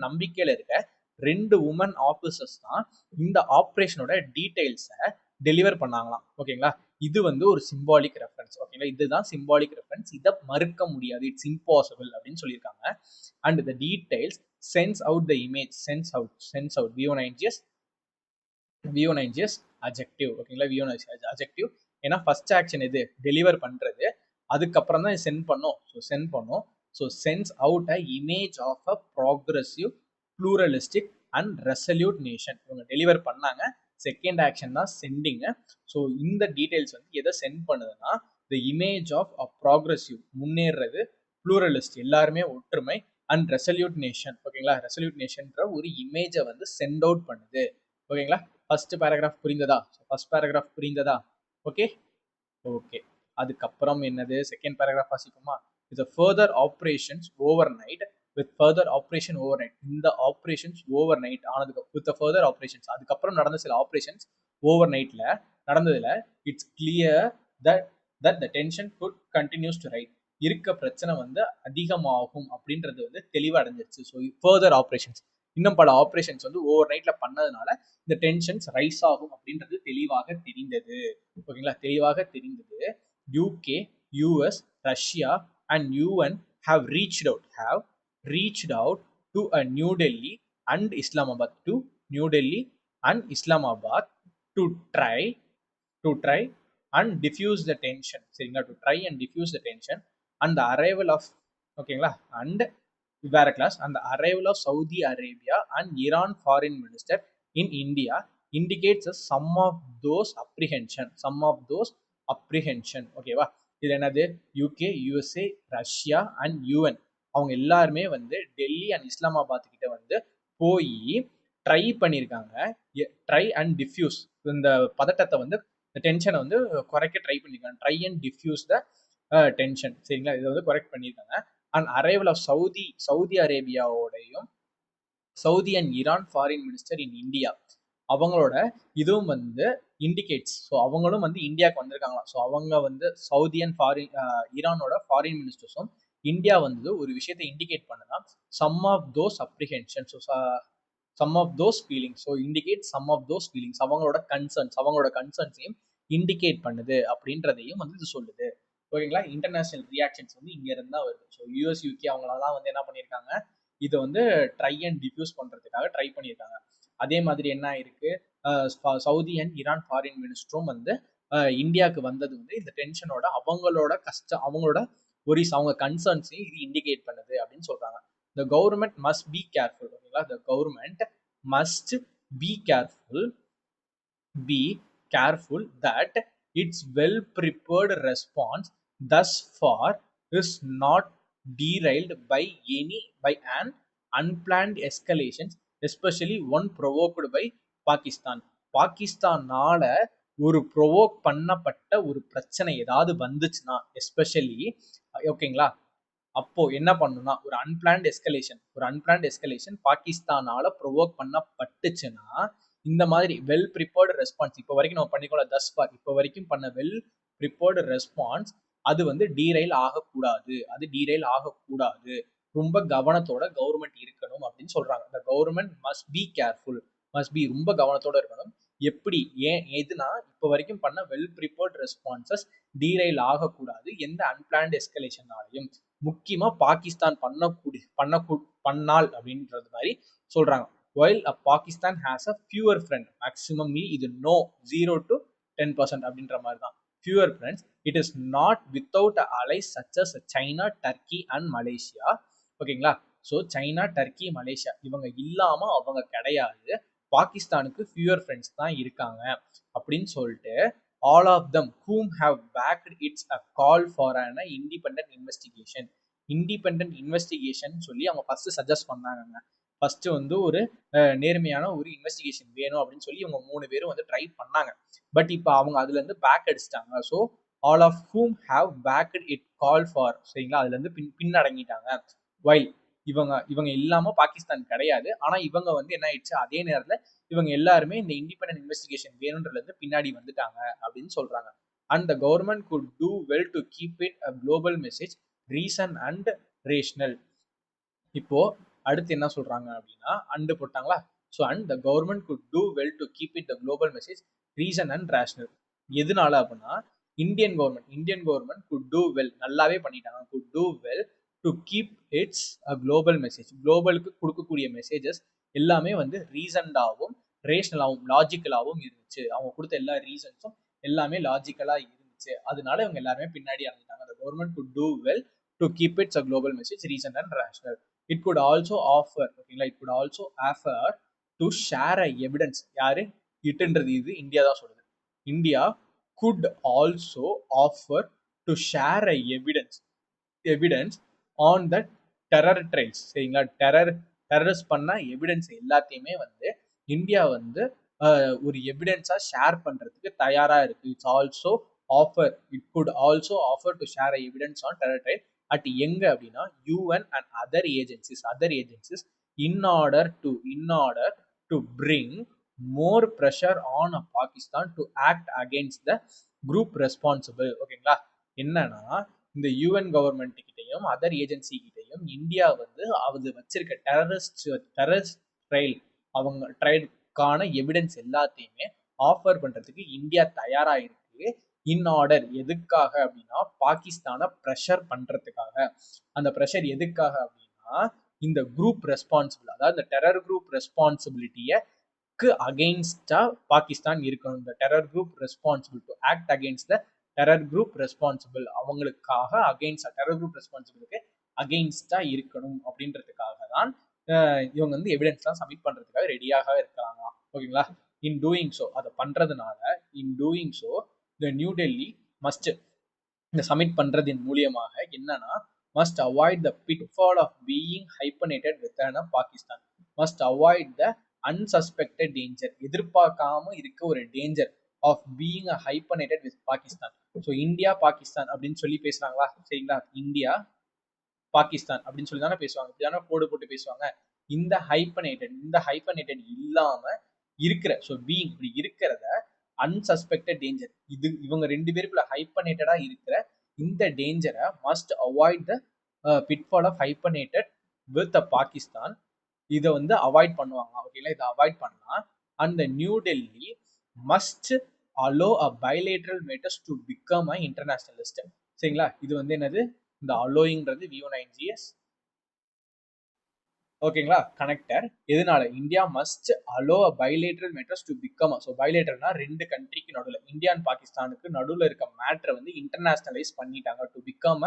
நம்பிக்கையில இருக்க 2 women officers தான் இந்த ஆப்ரேஷனோட டீடைல்ஸை டெலிவர் பண்ணாங்களாம். ஓகேங்களா, இது வந்து ஒரு சிம்பாலிக் ரெஃபரன்ஸ். ஓகேங்களா, இதுதான் சிம்பாலிக் ரெஃபரன்ஸ். இதை மறுக்க முடியாது, இட்ஸ் இம்பாசிபிள் அப்படின்னு சொல்லியிருக்காங்க. And the details sense out the image sense out V1 adjective. ஓகேங்களா, V1 அஜெக்டிவ். ஏன்னா ஃபர்ஸ்ட் ஆக்ஷன் எது? டெலிவர் பண்றது. அதுக்கப்புறம் தான் சென்ட் பண்ணும். So sends out a image of a progressive pluralistic and resolute nation. இவங்க டெலிவர் பண்ணாங்க. செகண்ட் ஆக்ஷன் தான் சென்டிங். ஸோ இந்த டீடைல்ஸ் வந்து எதை சென்ட் பண்ணுதுன்னா, the image of a progressive, முன்னேறது, ப்ளூரலிஸ்ட், எல்லாருமே ஒற்றுமை, அண்ட் ரெசல்யூட் நேஷன். ஓகேங்களா, ரெசல்யூட் நேஷன்ற ஒரு இமேஜை வந்து சென்ட் அவுட் பண்ணுது. ஓகேங்களா, ஃபர்ஸ்ட் பேராகிராஃப் புரிந்ததா? ஓகே. ஓகே, அதுக்கப்புறம் என்னது? செகண்ட் பேராகிராஃப் வாசிப்போமா? இது ஃபர்தர் ஆப்ரேஷன்ஸ் ஓவர் நைட் இந்த ஆப்ரேஷன்ஸ் ஓவர் நைட் ஆனதுக்கு வித் ஃபர்தர் ஆப்ரேஷன்ஸ், அதுக்கப்புறம் நடந்த சில ஆப்ரேஷன்ஸ் ஓவர் நைட்ல நடந்ததுல it's clear that that the tension could continues to right. இருக்க பிரச்சனை வந்து அதிகமாகும் அப்படின்றது வந்து தெளிவாக அடைஞ்சிருச்சு. ஸோ ஃபர்தர் ஆப்ரேஷன்ஸ், இன்னும் பல ஆப்ரேஷன்ஸ் வந்து ஓவர் நைட்ல பண்ணதுனால இந்த டென்ஷன்ஸ் ரைஸ் ஆகும் அப்படின்றது தெளிவாக தெரிந்தது. ஓகேங்களா, தெளிவாக தெரிந்தது. UK, US, Russia and UN have reached out to a New Delhi and Islamabad to try and diffuse the tension. சரிங்களா, to try and diffuse the tension and the arrival of, ஓகேங்களா, and வேற class, and the arrival of Saudi Arabia and Iran foreign minister in India indicates some of those apprehension. ஓகேவா, இது என்னது? UK, USA, Russia and UN அவங்க எல்லாருமே வந்து Delhi and Islamabad கிட்ட வந்து போய் ட்ரை பண்ணியிருக்காங்க. ட்ரை அண்ட் டிஃப்யூஸ், இந்த பதட்டத்தை வந்து, டென்ஷனை வந்து குறைக்க ட்ரை பண்ணியிருக்காங்க. Try and defuse the tension. சரிங்களா, இதை வந்து கரெக்ட் பண்ணியிருக்காங்க. அண்ட் அரைவல் ஆஃப் சவுதி அரேபியாவோடையும் Saudi and Iran foreign minister in India அவங்களோட இதுவும் வந்து இண்டிகேட்ஸ். ஸோ அவங்களும் வந்து இந்தியாவுக்கு வந்திருக்காங்களா. ஸோ அவங்க வந்து சவுதி அண்ட் ஈரானோட ஃபாரின் மினிஸ்டர்ஸும் இந்தியா வந்து ஒரு விஷயத்தை இண்டிகேட் பண்ணுனா some of those apprehension, so some of those feelings, so indicate some of those feelings, அவங்களோட கன்சர்ன்ஸையும் இண்டிகேட் பண்ணுது அப்படின்றதையும் வந்து இது சொல்லுது. ஓகேங்களா, இன்டர்நேஷனல் ரியாக்ஷன்ஸ் வந்து இங்க இருந்து தான் வருது. ஸோ யூஎஸ், யூகே அவங்களெல்லாம் வந்து என்ன பண்ணியிருக்காங்க, இதை வந்து ட்ரை அண்ட் டிஃப்யூஸ் பண்றதுக்காக ட்ரை பண்ணியிருக்காங்க. அதே மாதிரி என்ன இருக்கு, சவுதி அண்ட் ஈரான் ஃபாரின் மினிஸ்டரும் வந்து இந்தியாவுக்கு வந்தது வந்து இந்த டென்ஷனோட அவங்களோட கஷ்டம், அவங்களோட ஒரிஸ், அவங்க கன்சர்ன்ஸையும் இது இண்டிகேட் பண்ணுது அப்படின்னு சொல்றாங்க. The government must be careful. ஓகேங்களா, the government must be careful that its well prepared response thus far is not derailed by an unplanned escalations, especially one provoked by பாகிஸ்தானால ஒரு ப்ரொவோக் பண்ணப்பட்ட ஒரு பிரச்சனை ஏதாவது வந்துச்சுன்னா எஸ்பெஷலி, ஓகேங்களா, அப்போ என்ன பண்ணணும்னா ஒரு அன்பிளான்ட் எஸ்கலேஷன் பாகிஸ்தானால ப்ரொவோக் பண்ணப்பட்டுச்சுன்னா இந்த மாதிரி வெல் ப்ரிப்பேர்டு ரெஸ்பான்ஸ் இப்போ வரைக்கும் நம்ம பண்ணிக்கோல தஸ்பார் இப்போ வரைக்கும் பண்ண வெல் ப்ரிப்பேர்டு ரெஸ்பான்ஸ் அது வந்து டீரைல் ஆகக்கூடாது. ரொம்ப கவனத்தோட கவர்மெண்ட் இருக்கணும் அப்படின்னு சொல்றாங்க. இந்த government must be careful, must be ரொம்ப கவனத்தோட இருக்கணும். எப்படி எதுனா இப்போ வரைக்கும் பண்ண வெல் ப்ரிப்பேர்ட் ரெஸ்பான்சஸ் டீரைல் ஆகக்கூடாது எந்த அன்பிளான்ட் எஸ்கலேஷனாலையும். முக்கியமா பாகிஸ்தான் பண்ணால் அப்படின்றது மாதிரி சொல்றாங்க. while a Pakistan has a fewer friend maximum இது no 0 to 10% அப்படின்ற மாதிரி தான். fewer friends, it is not without allies such as China, Turkey and Malaysia. ஓகேங்களா, ஸோ சைனா, டர்க்கி, மலேசியா இவங்க இல்லாம அவங்க கிடையாது. பாகிஸ்தானுக்கு ஃபியூர் ஃப்ரெண்ட்ஸ் தான் இருக்காங்க அப்படின்னு சொல்லிட்டு all of them whom have backed its a call for an independent investigation சொல்லி அவங்க ஃபர்ஸ்ட் சஜஸ்ட் பண்ணாங்க. ஃபர்ஸ்ட் வந்து ஒரு நேர்மையான ஒரு இன்வெஸ்டிகேஷன் வேணும் அப்படின்னு சொல்லி இவங்க 3 பேரும் வந்து ட்ரை பண்ணாங்க. பட் இப்போ அவங்க அதுல இருந்து பேக் அடிச்சிட்டாங்க. So all of whom have backed it call for, சரிங்களா, அதுல இருந்து பின்னடங்கிட்டாங்க. வைல் இவங்க இல்லாம பாகிஸ்தான் கிடையாது. ஆனா இவங்க வந்து என்ன ஆயிடுச்சு, அதே நேரத்துல இவங்க எல்லாருமே இந்த இண்டிபெண்டன்ட் இன்வெஸ்டிகேஷன் வேணும்ன்றதுல இருந்து பின்னாடி வந்துட்டாங்க அப்படின்னு சொல்றாங்க. And the government could do well to keep it a global message reason and rational. இப்போ அடுத்து என்ன சொல்றாங்க அப்படின்னா, அண்டு போட்டாங்களா, so and the government could do well to keep it the global message reason and rational. எதனால அப்படின்னா Indian government could do well, நல்லாவே பண்ணிட்டாங்க, could do well to keep it's a global message, குளோபலுக்கு கொடுக்கக்கூடிய messages எல்லாமே வந்து ரீசன்டாகவும் ரேஷனலாகவும் லாஜிக்கலாகவும் இருந்துச்சு. அவங்க கொடுத்த எல்லா ரீசன்ஸும் எல்லாமே லாஜிக்கலா இருந்துச்சு. அதனால இவங்க எல்லாருமே பின்னாடி இறங்கிட்டாங்க. the government could do well to keep its a global message reasoned and rational. It could also offer, ஓகேங்களா, it could also offer to share a evidence. யாரு இட்டுன்றது இது இந்தியா தான் சொல்லுது. India could also offer to share a evidence on the terror trails, சரிங்களா, terrorist பண்ண evidence எல்லாத்தையுமே வந்து India வந்து ஒரு எவிடன்ஸா ஷேர் பண்றதுக்கு தயாரா இருக்கு. It could also offer to share evidence on terror trial at எங்க அப்படின்னா UN and other agencies in order to bring more pressure on Pakistan to act against the group responsible. ஓகேங்களா, என்னன்னா இந்த யூஎன் கவர்மெண்ட் கிட்டையும் other agency கிட்டையும் India வந்து அது வச்சிருக்க டெரரிஸ்ட் ட்ரையல் அவங்க ட்ரையலுக்கான எவிடன்ஸ் எல்லாத்தையுமே ஆஃபர் பண்றதுக்கு இந்தியா தயாரா இருக்கு. இன் ஆர்டர் எதுக்காக அப்படின்னா பாகிஸ்தானை ப்ரெஷர் பண்றதுக்காக. அந்த ப்ரெஷர் எதுக்காக அப்படின்னா இந்த குரூப் ரெஸ்பான்சிபிள், அதாவது இந்த டெரர் குரூப் ரெஸ்பான்சிபிலிட்டிக்கு அகெயின்ஸ்டா பாகிஸ்தான் இருக்கணும். இந்த terror group responsible to act against the terror group responsible, அவங்களுக்காக அகெயின்ஸ்டா டெரர் குரூப் ரெஸ்பான்சிபிளுக்கு அகெயின்ஸ்டா இருக்கணும் அப்படின்றதுக்காக தான் இவங்க வந்து எவிடன்ஸ்லாம் சப்மிட் பண்றதுக்காக ரெடியாக இருக்காங்க. ஓகேங்களா, இன் டூயிங் ஸோ அதை பண்றதுனால த நியூ டெல்லி மஸ்ட், இந்த சப்மிட் பண்றதின் மூலியமாக என்னன்னா must avoid the pitfall of being hyphenated with Pakistan, must avoid the unsuspected danger, எதிர்பார்க்காம இருக்க ஒரு danger of being hyphenated with Pakistan. So India Pakistan அப்படின்னு சொல்லி பேசுறாங்களா, சரிங்களா, இந்தியா பாகிஸ்தான் அப்படின்னு சொல்லி தானே பேசுவாங்க, இப்படிதானே கோடு போட்டு பேசுவாங்க. இந்த ஹைப்பனேட்டட் இல்லாம இருக்கிற, ஸோ பீயிங் இப்படி இருக்கிறத அன்சஸ்பெக்டட் டேஞ்சர், இது இவங்க 2 பேருக்குள்ள ஹைப்பனேட்டடா இருக்கிற இந்த டேஞ்சரை must avoid the pitfall of hyphenated with Pakistan, இதை வந்து அவாய்ட் பண்ணுவாங்க. ஓகேங்களா, இதை அவாய்ட் பண்ணலாம். And New Delhi must allow a bilateral matters to become a internationalist. சரிங்களா, இது வந்து என்னது, இந்த அலோயிங்கிறது V09GS, ஓகேங்களா, கனெக்டர். எதனால India must allow bilateral matters to become, so பைலேட்ரல்னா 2 கண்ட்ரிக்கு நடுவில், இந்தியா அண்ட் பாகிஸ்தானுக்கு நடுவில் இருக்க மேட்டரை வந்து இன்டர்நேஷனலைஸ் பண்ணிட்டாங்க. டு பிகம்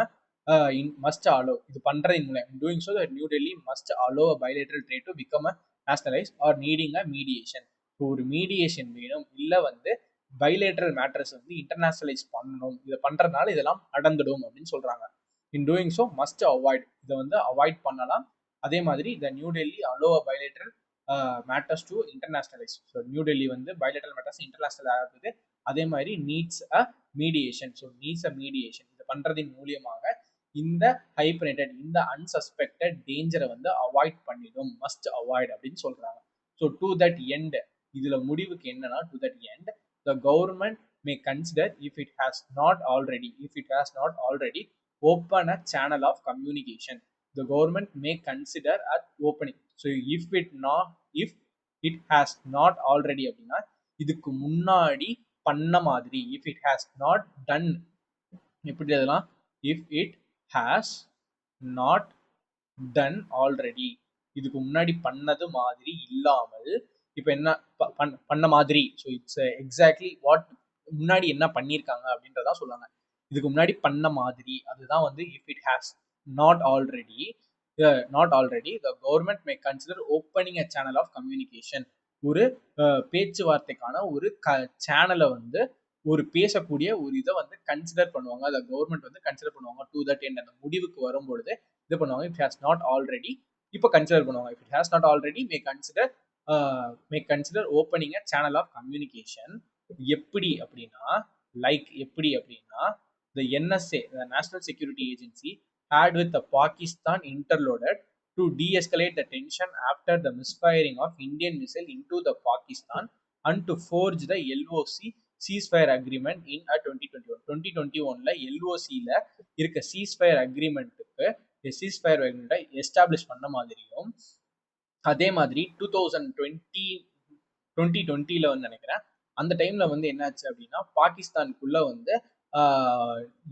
மஸ்ட் அலோ, இது பண்றதின் மூலம் doing so new Delhi must allow bilateral trade to become nationalise or needing a mediation. ஒரு மீடியேஷன் வேணும், இல்லை வந்து பைலேட்ரல் மேட்டர்ஸ் வந்து இன்டர்நேஷனலைஸ் பண்ணணும். இதை பண்றதுனால இதெல்லாம் நடந்துடும் அப்படின்னு சொல்றாங்க. In doing so must avoid, இதை வந்து அவாய்ட் பண்ணலாம். அதே மாதிரி the New Delhi allow bilateral matters to internationalise. So new Delhi வந்து பைலேட்ரல் மேட்டர்ஸ் இன்டர்நேஷனல் ஆகுது அதே மாதிரி needs a mediation. So needs a mediation. இது பண்றதின் மூலியமாக இந்த ஹைப்ரேட்டட் இந்த அன்சஸ்பெக்டட் டேஞ்சரை வந்து அவாய்ட் பண்ணிடும், மஸ்ட் அவாய்ட் அப்படின்னு சொல்றாங்க. ஸோ டு தட் எண்ட், இதுல முடிவுக்கு என்னன்னா to that end the government may consider if it has not already open a channel of communication. The government may consider at opening. So if it has not already அப்படின்னா இதுக்கு முன்னாடி பண்ண மாதிரி, if it has not done, எப்படி அதெல்லாம், if it has not done already, இதுக்கு முன்னாடி பண்ணது மாதிரி இல்லாமல் இப்ப என்ன பண்ண மாதிரி. ஸோ இட்ஸ் எக்ஸாக்ட்லி வாட் முன்னாடி என்ன பண்ணியிருக்காங்க அப்படின்றதான் சொல்லுவாங்க. இதுக்கு முன்னாடி பண்ண மாதிரி அதுதான் வந்து if it has not already the government may consider opening a channel of communication. ஒரு பேச்சுவார்த்தைக்கான ஒரு சேனலை வந்து ஒரு பேசக்கூடிய ஒரு இதை வந்து கன்சிடர் பண்ணுவாங்க. அதை கவர்மெண்ட் வந்து கன்சிடர் பண்ணுவாங்க டு தட் எண்ட். அந்த முடிவுக்கு வரும்பொழுது இது பண்ணுவாங்க. இட் ஹேஸ் நாட் ஆல்ரெடி இப்போ கன்சிடர் பண்ணுவாங்க. It has not already may consider opening a channel of communication. எப்படி அப்படின்னா எப்படி அப்படின்னா the NSA, the National Security Agency, had with the Pakistan interloaded to de-escalate the tension after the misfiring of Indian missile into the Pakistan and to forge the LOC ceasefire agreement in 2021. 2021ல LOCல இருக்க ceasefire agreementக்கு ceasefire agreement establish பண்ண மாதிரியும், அதே மாதிரி 2020ல வந்து நினைக்கிறேன் அந்த டைம்ல வந்து என்னாச்சு அப்படின்னா பாகிஸ்தானுக்குள்ள வந்து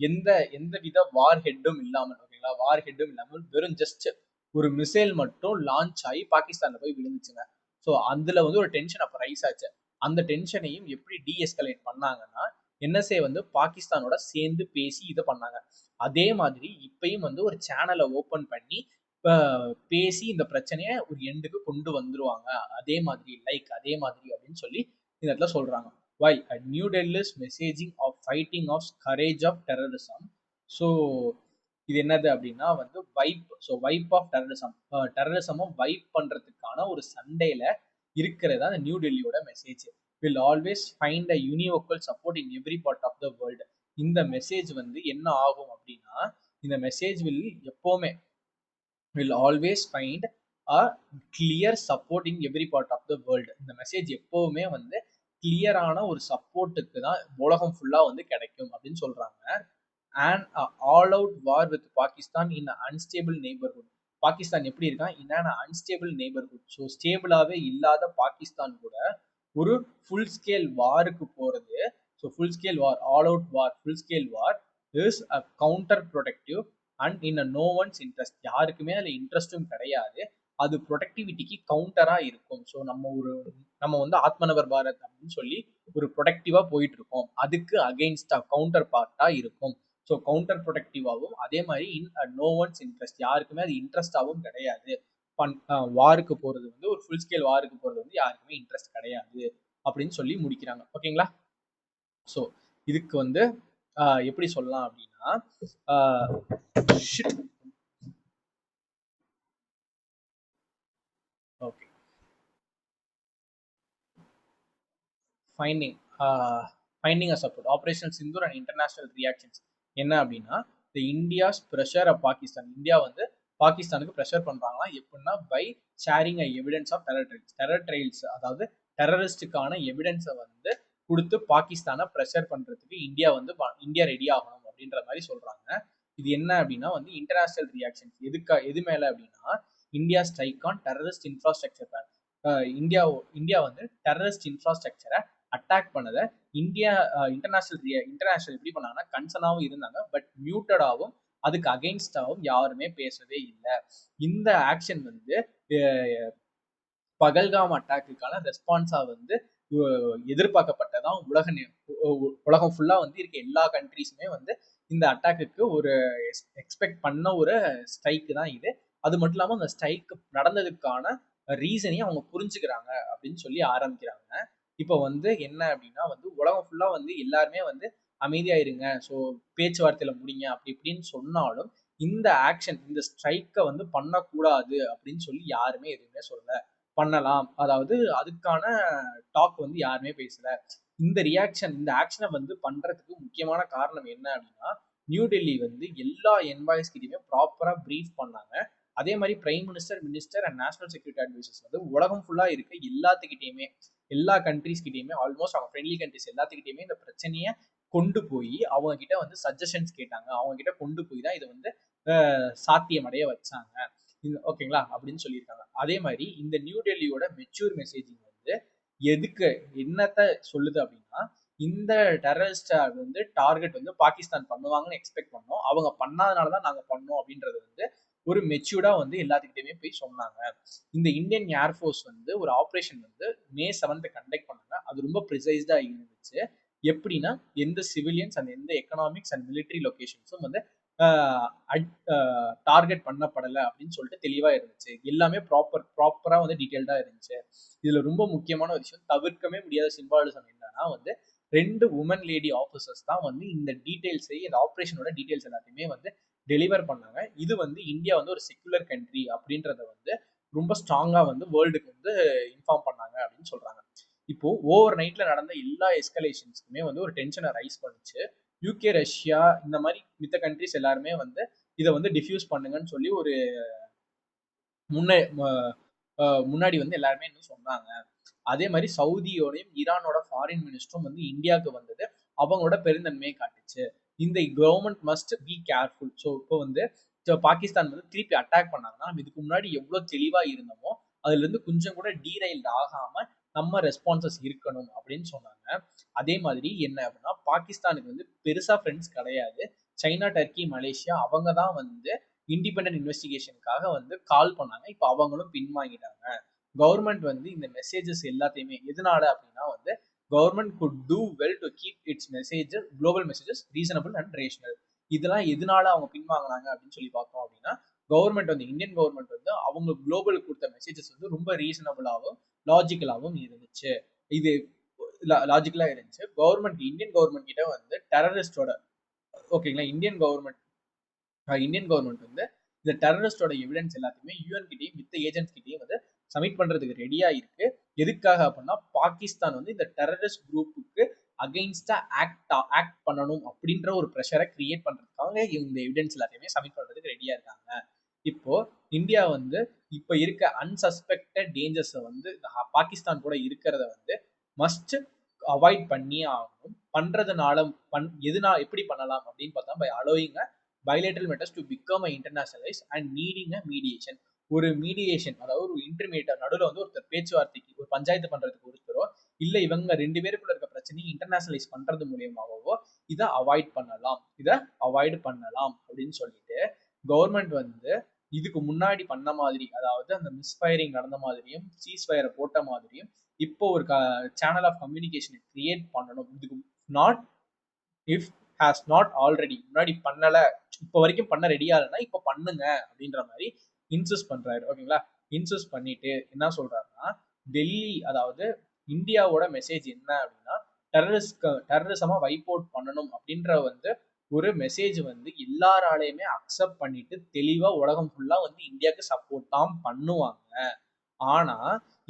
எந்த எந்த வித வார் ஹெட்டும் இல்லாமல், ஓகேங்களா, வார் ஹெட்டும் இல்லாமல் வெறும் ஜஸ்ட் ஒரு மிசைல் மட்டும் லான்ச் ஆகி பாகிஸ்தான்ல போய் விழுந்துச்சுங்க. ஸோ அதுல வந்து ஒரு டென்ஷன் அப்ப ரைஸ் ஆச்சு. அந்த டென்ஷனையும் எப்படி டீஎஸ்கலேட் பண்ணாங்கன்னா என்எஸ்ஏ வந்து பாகிஸ்தானோட சேர்ந்து பேசி இதை பண்ணாங்க. அதே மாதிரி இப்பயும் வந்து ஒரு சேனலை ஓபன் பண்ணி பேசி இந்த பிரச்சனையை ஒரு எண்டுக்கு கொண்டு வந்துருவாங்க. அதே மாதிரி அப்படின்னு சொல்லி இந்த இடத்துல சொல்றாங்க. While at New Delhi's messaging of fighting of courage of terrorism. So இது என்னது அப்படின்னா வந்து வைப் ஆஃப் டெரரிசம் வைப் பண்றதுக்கான ஒரு சண்டையில இருக்கிறதா அந்த நியூ டெல்லியோட message. Will always find a universal support in every part of the world. இந்த மெசேஜ் வந்து என்ன ஆகும் அப்படின்னா இந்த மெசேஜ் எப்பவுமே will always find a clear support in every part of the world. இந்த மெசேஜ் எப்பவுமே வந்து கிளியரான ஒரு சப்போர்ட்டுக்கு தான் உலகம் ஃபுல்லா வந்து கிடைக்கும் அப்படின்னு சொல்றாங்க. And all out war with Pakistan in unstable neighbourhood. Pakistan எப்படி இருக்கான், இன் அன்ஸ்டேபிள் நெய்பர்ஹுட். ஸோ ஸ்டேபிளாவே இல்லாத பாகிஸ்தான் கூட ஒரு ஃபுல் ஸ்கேல் வாருக்கு போறது. So full scale war, all out war, full scale war is a counterproductive and in no one's interest. யாருக்குமே அதில் இன்ட்ரெஸ்டும் கிடையாது. அது ப்ரொடக்டிவிட்டிக்கு கவுண்டரா இருக்கும். ஸோ நம்ம வந்து ஆத்மநபர் பாரத் அப்படின்னு சொல்லி ஒரு ப்ரொடக்டிவா போயிட்டு இருக்கோம். அதுக்கு அகெயின்ஸ்டா கவுண்டர் பார்ட்டா இருக்கும். ஸோ கவுண்டர் ப்ரொடக்டிவாகவும் அதே மாதிரி நோ ஒன்ஸ் இன்ட்ரெஸ்ட், யாருக்குமே அது இன்ட்ரெஸ்டாகவும் கிடையாது. வாருக்கு போறது வந்து ஒரு ஃபுல் ஸ்கேல் வாருக்கு போறது வந்து யாருக்குமே இன்ட்ரெஸ்ட் கிடையாது அப்படின்னு சொல்லி முடிக்கிறாங்க. ஓகேங்களா. ஸோ இதுக்கு வந்து எப்படி சொல்லலாம் அப்படின்னா okay finding a support operation Sindoor and international reactions என்ன அப்படின்னா the India's pressure of Pakistan. India வந்து பாகிஸ்தானுக்கு ப்ரெஷர் பண்றாங்களா எப்படின்னா by sharing a evidence of terror trials, அதாவது டெரரிஸ்டுக்கான எவிடன்ஸை வந்து கொடுத்து பாகிஸ்தானை ப்ரெஷர் பண்றதுக்கு இந்தியா ரெடி ஆகணும் அப்படின்ற மாதிரி சொல்றாங்க. இது என்ன அப்படின்னா வந்து இன்டர்நேஷனல் ரியாக்ஷன்ஸ் எது மேல அப்படின்னா India strike on terrorist infrastructure plan. India வந்து டெரரிஸ்ட் இன்ஃப்ராஸ்ட்ரக்சரை அட்டாக் பண்ணதை இன்டர்நேஷனல் எப்படி பண்ணாங்கன்னா கன்சர்னாகவும் இருந்தாங்க, பட் மியூட்டடாகவும் அதுக்கு அகெயின்ஸ்டாகவும் யாருமே பேசவே இல்லை. இந்த ஆக்ஷன் வந்து பகல்காம் அட்டாக்குக்கான ரெஸ்பான்ஸா வந்து எதிர்பார்க்கப்பட்டதான். உலகம் ஃபுல்லா வந்து இருக்க எல்லா கண்ட்ரீஸுமே வந்து இந்த அட்டாக்குக்கு ஒரு எக்ஸ்பெக்ட் பண்ண ஒரு ஸ்ட்ரைக்கு தான் இது. அது மட்டும் இல்லாமல் அந்த ஸ்ட்ரைக் நடந்ததுக்கான ரீசனையும் அவங்க புரிஞ்சுக்கிறாங்க அப்படின்னு சொல்லி ஆரம்பிக்கிறாங்க. இப்போ வந்து என்ன அப்படின்னா வந்து உலகம் ஃபுல்லா வந்து எல்லாருமே வந்து அமைதியா இருங்க, ஸோ பேச்சுவார்த்தையில முடிங்க அப்படி இப்படின்னு சொன்னாலும் இந்த ஆக்ஷன் இந்த ஸ்ட்ரைக்கை வந்து பண்ணக்கூடாது அப்படின்னு சொல்லி யாருமே எதுவுமே சொல்லல. பண்ணலாம், அதாவது அதுக்கான டாக் வந்து யாருமே பேசல. இந்த ரியாக்ஷன் இந்த ஆக்ஷனை வந்து பண்றதுக்கு முக்கியமான காரணம் என்ன அப்படின்னா, நியூ டெல்லி வந்து எல்லா என்வாய்ஸ் கிட்டயுமே ப்ராப்பரா ப்ரீஃப் பண்ணாங்க. அதே மாதிரி prime minister, minister and national security advisers வந்து உலகம் ஃபுல்லா இருக்க எல்லாத்துக்கிட்டையுமே, எல்லா கண்ட்ரீஸ் கிட்டயுமே, ஆல்மோஸ்ட் அவங்க ஃப்ரெண்ட்லி கண்ட்ரீஸ் எல்லாத்துக்கிட்டையுமே இந்த பிரச்சனையை கொண்டு போய் அவங்க கிட்ட வந்து சஜஷன்ஸ் கேட்டாங்க. அவங்க கிட்ட கொண்டு போய் தான் இதை வந்து சாத்தியமடைய வச்சாங்க. ஓகேங்களா அப்படின்னு சொல்லியிருக்காங்க. அதே மாதிரி இந்த நியூ டெல்லியோட மெச்சூர் மெசேஜிங் வந்து எதுக்கு என்னத்த சொல்லுது அப்படின்னா, இந்த டெரரிஸ்ட் வந்து டார்கெட் வந்து பாகிஸ்தான் பண்ணுவாங்கன்னு எக்ஸ்பெக்ட் பண்ணோம். அவங்க பண்ணாதனால தான் நாங்க பண்ணோம் அப்படின்றது வந்து ஒரு மெச்சூர்டா வந்து எல்லாத்துக்கிட்டையுமே போய் சொன்னாங்க. இந்த இந்தியன் ஏர்ஃபோர்ஸ் வந்து ஒரு ஆப்ரேஷன் வந்து May 7 கண்டக்ட் பண்ணாங்க. அது ரொம்ப ப்ரிசைஸ்டா இருந்துச்சு. எப்படின்னா எந்த சிவிலியன்ஸ் அண்ட் எந்த எக்கனாமிக்ஸ் அண்ட் மிலிட்டரி லொகேஷன்ஸும் வந்து டார்கெட் பண்ணப்படல அப்படின்னு சொல்லிட்டு தெளிவா இருந்துச்சு. எல்லாமே ப்ராப்பரா வந்து டீடைல்டா இருந்துச்சு. இதுல ரொம்ப முக்கியமான ஒரு விஷயம், தவிர்க்கவே முடியாத சிம்பாலிசம் என்னன்னா வந்து 2 உமன் லேடி ஆஃபீஸர்ஸ் தான் வந்து இந்த டீடைல்ஸை, இந்த ஆப்ரேஷனோட டீடைல்ஸ் எல்லாத்தையுமே வந்து டெலிவர் பண்ணாங்க. இது வந்து இந்தியா வந்து ஒரு செக்குலர் கண்ட்ரி அப்படின்றத வந்து ரொம்ப ஸ்ட்ராங்கா வந்து வேர்ல்டுக்கு வந்து இன்ஃபார்ம் பண்ணாங்க அப்படின்னு சொல்றாங்க. இப்போ ஓவர் நைட்ல நடந்த எல்லா எஸ்கலேஷன்ஸ்க்குமே வந்து ஒரு டென்ஷனை ரைஸ் பண்ணுச்சு. யூகே, ரஷ்யா இந்த மாதிரி மித்த கண்ட்ரிஸ் எல்லாருமே வந்து இதை வந்து டிஃப்யூஸ் பண்ணுங்கன்னு சொல்லி ஒரு முன்னே முன்னாடி வந்து எல்லாருமே இன்னும் சொன்னாங்க. அதே மாதிரி சவுதியோடையும் ஈரானோட ஃபாரின் மினிஸ்டரும் வந்து இந்தியாவுக்கு வந்தது அவங்களோட பெருந்தன்மையை காட்டுச்சு. இந்த government must be careful. So இப்போ வந்து பாகிஸ்தான் வந்து திருப்பி அட்டாக் பண்ணாங்கன்னா நம்ம இதுக்கு முன்னாடி எவ்வளோ தெளிவா இருந்தோமோ அதுல இருந்து கொஞ்சம் கூட டீரைல்ட் ஆகாம நம்ம ரெஸ்பான்சஸ் இருக்கணும் அப்படின்னு சொன்னாங்க. அதே மாதிரி என்ன அப்படின்னா, பாகிஸ்தானுக்கு வந்து பெருசா ஃப்ரெண்ட்ஸ் கிடையாது. சைனா, டர்க்கி, மலேசியா அவங்க தான் வந்து இண்டிபெண்டன்ட் இன்வெஸ்டிகேஷனுக்காக வந்து கால் பண்ணாங்க. இப்போ அவங்களும் பின்வாங்கிட்டாங்க. கவர்மெண்ட் வந்து இந்த மெசேஜஸ் எல்லாத்தையுமே எதனால அப்படின்னா வந்து government could do well to keep its message global messages reasonable and rational. இதெல்லாம் எதனால அவங்க பின்வாங்கினாங்க அப்படின்னு சொல்லி பார்த்தோம் அப்படின்னா, கவர்மெண்ட் வந்து இந்தியன் கவர்மெண்ட் வந்து அவங்க குளோபலுக்கு கொடுத்த மெசேஜஸ் வந்து ரொம்ப ரீசனபிளாகவும் லாஜிக்கலாகவும் இருந்துச்சு. இது லாஜிக்கலா இருந்துச்சு. கவர்மெண்ட் இந்தியன் கவர்மெண்ட் கிட்ட வந்து டெரரிஸ்டோட ஓகேங்களா, இந்தியன் கவர்மெண்ட் வந்து இந்த டெரரிஸ்டோட எவிடன்ஸ் எல்லாத்தையுமே யூஎன் கிட்டையும் மித்த ஏஜென்ட்ஸ் கிட்டையும் வந்து சப்மிட் பண்றதுக்கு ரெடியா இருக்கு. எதுக்காக அப்படின்னா, பாகிஸ்தான் வந்து இந்த டெரரிஸ்ட் குரூப்புக்கு அகைன்ஸ்டா ஆக்ட் பண்ணணும் அப்படின்ற ஒரு ப்ரெஷரை கிரியேட் பண்றதுக்காக இந்த எவிடன்ஸ் எல்லாத்தையுமே சப்மிட் பண்றதுக்கு ரெடியா இருக்காங்க. இப்போ இந்தியா வந்து இப்ப இருக்க அன்சஸ்பெக்டட் டேஞ்சர்ஸ் வந்து பாகிஸ்தான் கூட இருக்கிறத வந்து மஸ்ட் அவாய்ட் பண்ணியே ஆகணும். பண்றதுனால எப்படி பண்ணலாம் அப்படின்னு பார்த்தா, by allowing bilateral matters to become a internationalized and needing a mediation. ஒரு மீடியேஷன், அதாவது ஒரு இன்டர்மீடியேட்டர் நடுவில் வந்து ஒருத்தர் பேச்சுவார்த்தைக்கு ஒரு பஞ்சாயத்து பண்றதுக்கு ஒருத்தரோ இல்ல இவங்க 2 பேருக்குள்ள இருக்க பிரச்சனையை இன்டர்நேஷனலைஸ் பண்றது மூலியமாகவோ இதை அவாய்ட் பண்ணலாம் அப்படின்னு சொல்லிட்டு கவர்மெண்ட் வந்து இதுக்கு முன்னாடி பண்ண மாதிரி, அதாவது அந்த மிஸ்ஃபயரிங் நடந்த மாதிரியும் சீஸ்ஃபயரை போட்ட மாதிரியும் இப்போ ஒரு சேனல் ஆஃப் கம்யூனிகேஷனை கிரியேட் பண்ணணும். இதுக்கு not if has not already முன்னாடி பண்ணல, இப்போ வரைக்கும் பண்ண ரெடியா இல்லைன்னா இப்போ பண்ணுங்க அப்படின்ற மாதிரி இன்சிஸ்ட் பண்றாரு. ஓகேங்களா, இன்சிஸ்ட் பண்ணிட்டு என்ன சொல்றாருன்னா, டெல்லி அதாவது இந்தியாவோட மெசேஜ் என்ன அப்படின்னா, டெரரிசமா வைப் அவுட் பண்ணணும் அப்படின்ற வந்து ஒரு மெசேஜ் வந்து எல்லாராலையுமே அக்செப்ட் பண்ணிட்டு தெளிவா உலகம் ஃபுல்லா வந்து இந்தியாவுக்கு சப்போர்ட் தான் பண்ணுவாங்க. ஆனா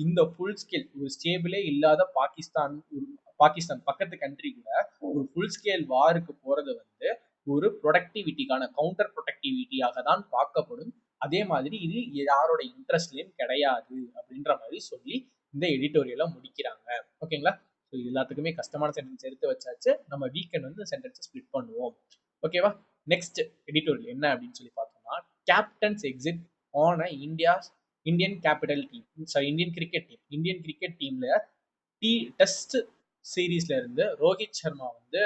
இந்த ஃபுல் ஸ்கேல் ஒரு ஸ்டேபிளே இல்லாத பாகிஸ்தான் பக்கத்து கண்ட்ரி கூட ஒரு ஃபுல் ஸ்கேல் வாருக்கு போறது வந்து ஒரு ப்ரொடக்டிவிட்டிக்கான கவுண்டர் ப்ரொடக்டிவிட்டியாக தான் பார்க்கப்படும். அதே மாதிரி இது யாரோட இன்ட்ரெஸ்ட்லயும் கிடையாது அப்படின்ற மாதிரி சொல்லி இந்த எடிட்டோரியலை முடிக்கிறாங்க. ஓகேங்களா, ஸோ எல்லாத்துக்குமே கஷ்டமான சென்டென்ஸ் எடுத்து வச்சாச்சு. நம்ம வீக்கெண்ட் வந்து சென்டென்ஸை ஸ்பிளிட் பண்ணுவோம். ஓகேவா, நெக்ஸ்ட் எடிட்டோரியல் என்ன அப்படின்னு சொல்லி பார்த்தோம்னா, captains exit on Indian capital team, sorry Indian cricket டீம்ல டெஸ்ட் சீரீஸ்ல இருந்து ரோஹித் சர்மா வந்து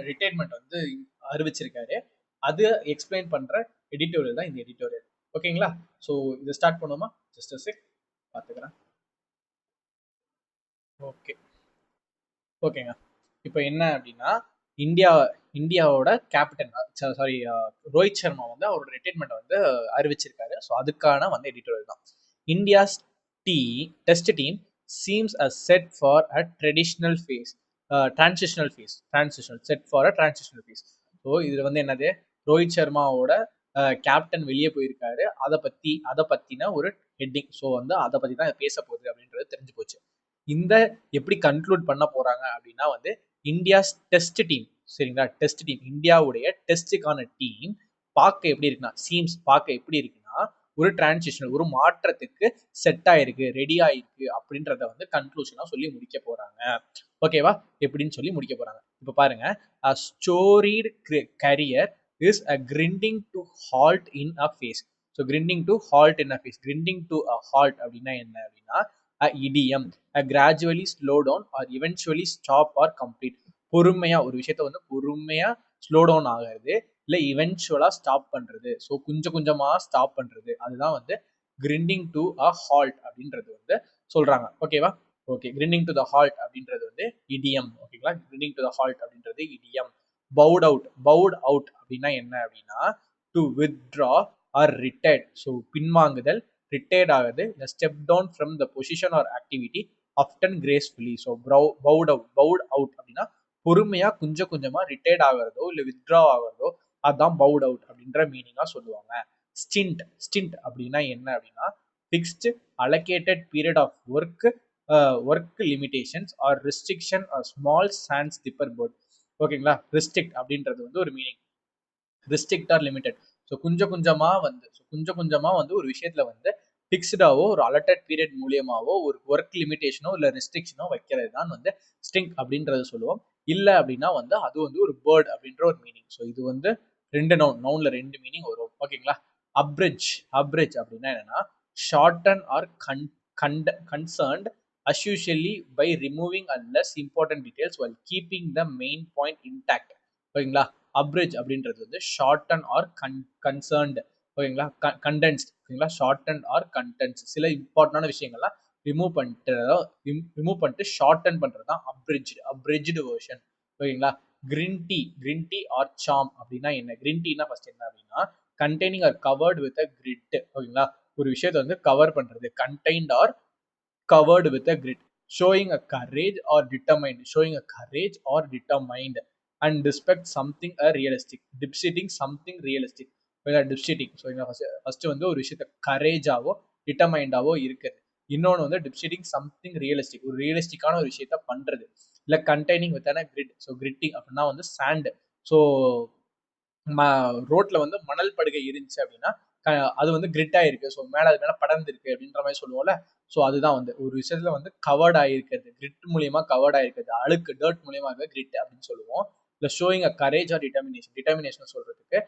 ரிட்டையர்மெண்ட் வந்து அறிவிச்சிருக்காரு. அது எக்ஸ்பிளைன் பண்ற எடிட்டோரியல் தான் இந்த எடிட்டோரியல். ஓகேங்களா, ஸோ இதை ஸ்டார்ட் பண்ணுவோமா? ஜஸ்ட் செக் பார்த்துக்கிறேன். ஓகேங்க, இப்போ என்ன அப்படின்னா, இந்தியாவோட கேப்டன் சாரி ரோஹித் சர்மா வந்து அவரோட ரிட்டையர்மெண்ட் வந்து அறிவிச்சிருக்காரு. ஸோ அதுக்கான வந்து எடிட்டோரியல் தான். India's test team seems a set for a traditional phase, transitional set for a transitional phase. So இதுல வந்து என்னது, ரோஹித் சர்மாவோட கேப்டன் வெளியே போயிருக்காரு, அதை பத்தின ஒரு ஹெட்டிங். ஸோ வந்து அதை பத்தி தான் பேச போகுது அப்படின்றது தெரிஞ்சு போச்சு. இந்த எப்படி கன்க்ளூட் பண்ண போறாங்க அப்படின்னா வந்து இந்தியாஸ் டெஸ்ட் டீம், சரிங்களா, டெஸ்ட் டீம், இந்தியாவுடைய டெஸ்ட்டுக்கான டீம் பார்க்க எப்படி இருக்குன்னா, சீம்ஸ் பார்க்க எப்படி இருக்குன்னா ஒரு டிரான்சிஷனல், ஒரு மாற்றத்துக்கு செட் ஆயிருக்கு, ரெடி ஆயிருக்கு அப்படின்றத வந்து கன்க்ளூஷனா சொல்லி முடிக்க போறாங்க. ஓகேவா? எப்படின்னு சொல்லி முடிக்க போறாங்க. இப்ப பாருங்க, a storied career is a grinding to halt in a phase. So grinding to halt in a phase, grinding to a halt அப்படின்னா என்ன அப்படின்னா a idiom, a gradually slow down or eventually stop or complete. பொறுமையா ஒரு விஷயத்த வந்து பொறுமையா slow down ஆகிறது, இல்ல இவென்ச்சுவலா ஸ்டாப் பண்றது. ஸோ கொஞ்சம் கொஞ்சமா ஸ்டாப் பண்றது, அதுதான் வந்து கிரிண்டிங் டு அ ஹால்ட் அப்படின்றது வந்து சொல்றாங்க. ஓகேவா? Okay, grinding to the halt அப்படின்றது வந்து இடியம். ஓகேங்களா? கிரிண்டிங் டு த ஹால்ட் அப்படின்றது இடியம். பவுட் அவுட், பவுட் அவுட் அப்படின்னா என்ன அப்படின்னா to withdraw or retired. So பின்வாங்குதல், ரிட்டையர்ட் ஆகுது, step down from the position or activity often gracefully. So bowed out, bowed out அப்படின்னா பொறுமையா கொஞ்சம் கொஞ்சமா ரிட்டையர்ட் ஆகிறதோ இல்ல வித்ட்ரா ஆகிறதோ, அதான் பவுட் அவுட் அப்படின்ற மீனிங்கா சொல்லுவாங்க. ஸ்டிண்ட், ஸ்டிண்ட் அப்படின்னா என்ன அப்படின்னா fixed allocated period of work, work limitations or restriction or small sand ஸ்டிப்பர் போர்ட். ஓகேங்களா? ரெஸ்ட்ரிக்ட் அப்படின்றது வந்து ஒரு meaning, restrict or limited. So கொஞ்சம் கொஞ்சமா வந்து, கொஞ்சம் கொஞ்சமா வந்து ஒரு விஷயத்துல வந்து ஃபிக்ஸ்டாவோ ஒரு அலர்டட் பீரியட் மூலியமாவோ ஒரு ஒர்க் லிமிடேஷனோ இல்லை ரெஸ்ட்ரிக்ஷனோ வைக்கிறது தான் வந்து ஸ்டிங் அப்படின்றது சொல்லுவோம். இல்லை அப்படின்னா வந்து அது வந்து ஒரு பேர்ட் அப்படின்ற ஒரு மீனிங். ஸோ இது வந்து ரெண்டு நவுன்ல ரெண்டு மீனிங் வரும். ஓகேங்களா? அப்ரிட்ஜ், அப்ரிட்ஜ் அப்படின்னா என்னன்னா shorten or concerned usually by removing and less important details while keeping the main point intact. ஓகேங்களா? அப்ரிட்ஜ் அப்படின்றது வந்து ஷார்டன் ஆர் கன்சர்ன்ட். ஓகேங்களா? கண்டென்ஸ்ட். ஓகேங்களா? ஷார்டன் ஆர் கண்டென்ஸ், சில இம்பார்ட்டன்டான விஷயங்கள்லாம் ரிமூவ் பண்ணிட்டு ஷார்டன் பண்றது தான் அப்ரிட்ஜ், அப்ரிட்ஜ்டு வெர்ஷன். ஓகேங்களா? Green tea, green tea or charm அப்படின்னா என்ன? கிரீன் டீனா ஃபர்ஸ்ட் என்ன அப்படின்னா containing or covered with a grit. ஓகேங்களா? ஒரு விஷயத்தை வந்து கவர் பண்றது, contained or covered with a grit, showing a courage or determined, showing a courage or determined, and respect something a realistic, depicting something realistic. depicting, so இங்க first வந்து ஒரு விஷயத்த கரேஜாவோ டிட்டர்மைண்டாவோ இருக்குது, இன்னொன்று வந்து depicting something realistic, ஒரு ரியலிஸ்டிக்கான ஒரு விஷயத்த பண்றது, இல்லை containing with grid. So greeting அப்படின்னா வந்து சாண்ட். ஸோ ரோட்ல வந்து மணல் படுகை இருந்துச்சு அப்படின்னா அது வந்து கிரிட் ஆயிருக்கு, ஸோ மேல அது மேல படர்ந்து இருக்கு அப்படின்ற மாதிரி சொல்லுவோம்ல. ஸோ அதுதான் வந்து ஒரு விஷயத்துல வந்து கவர்ட் ஆயிருக்கிறது, கிரிட் மூலியமா கவர்ட் ஆயிருக்கிறது, அழுக்கு டர்ட் மூலியமா கிரிட் அப்படின்னு சொல்லுவோம். இல்லை showing a courage or determination, determination சொல்றதுக்கு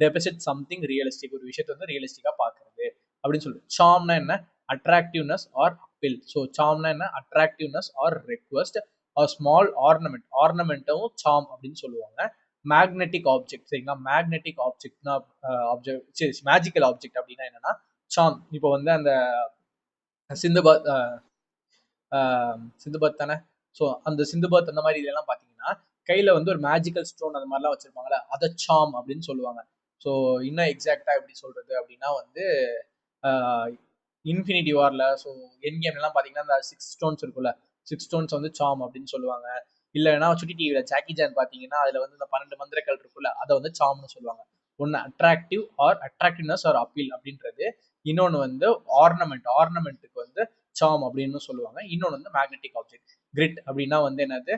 டெபிசிட் சம்திங் ரியலிஸ்டிக், ஒரு விஷயத்தை வந்து ரியலிஸ்டிக்கா பாக்குறது அப்படின்னு சொல்லுவோம். சாம்னா என்ன? Attractiveness or appeal. ஸோ சாம்னா என்ன? Attractiveness or request or small ornament, ஆர்னமெண்ட்டும் சாம் அப்படின்னு சொல்லுவாங்க. மேக்னெட்டிக் ஆப்ஜெக்ட், சரிங்களா? மேக்னெட்டிக் ஆப்ஜெக்ட்னா ஆப்ஜெக்ட், சரி, மேஜிக்கல் ஆப்ஜெக்ட் அப்படின்னா என்னன்னா சாம். இப்போ வந்து அந்த சிந்துபாத், சிந்துபாத் தானே? ஸோ அந்த சிந்துபாத் அந்த மாதிரி இதெல்லாம் பார்த்தீங்கன்னா கையில வந்து ஒரு மேஜிக்கல் ஸ்டோன் அந்த மாதிரிலாம் வச்சிருப்பாங்களே, அதை சாம் அப்படின்னு சொல்லுவாங்க. ஸோ இன்னும் எக்ஸாக்டா எப்படி சொல்றது அப்படின்னா வந்து இன்ஃபினிட்டி வார்ல, ஸோ என் கேம்லாம் பார்த்தீங்கன்னா அந்த 6 ஸ்டோன்ஸ் இருக்குல்ல, 6 ஸ்டோன்ஸ் வந்து சாம் அப்படின்னு சொல்லுவாங்க. இல்லைன்னா சுட்டி டிவியில ஜாக்கி ஜான் பார்த்தீங்கன்னா அதுல வந்து இந்த 12 மந்திரங்கள் இருக்குல்ல, அதை வந்து சாம்னு சொல்லுவாங்க. ஒன்று attractive or attractiveness or appeal அப்படின்றது, இன்னொன்று வந்து ஆர்னமெண்ட், ஆர்னமெண்ட்டுக்கு வந்து சாம் அப்படின்னு சொல்லுவாங்க. இன்னொன்று வந்து மேக்னெட்டிக் ஆப்ஜெக்ட். கிரிட் அப்படின்னா வந்து என்னது?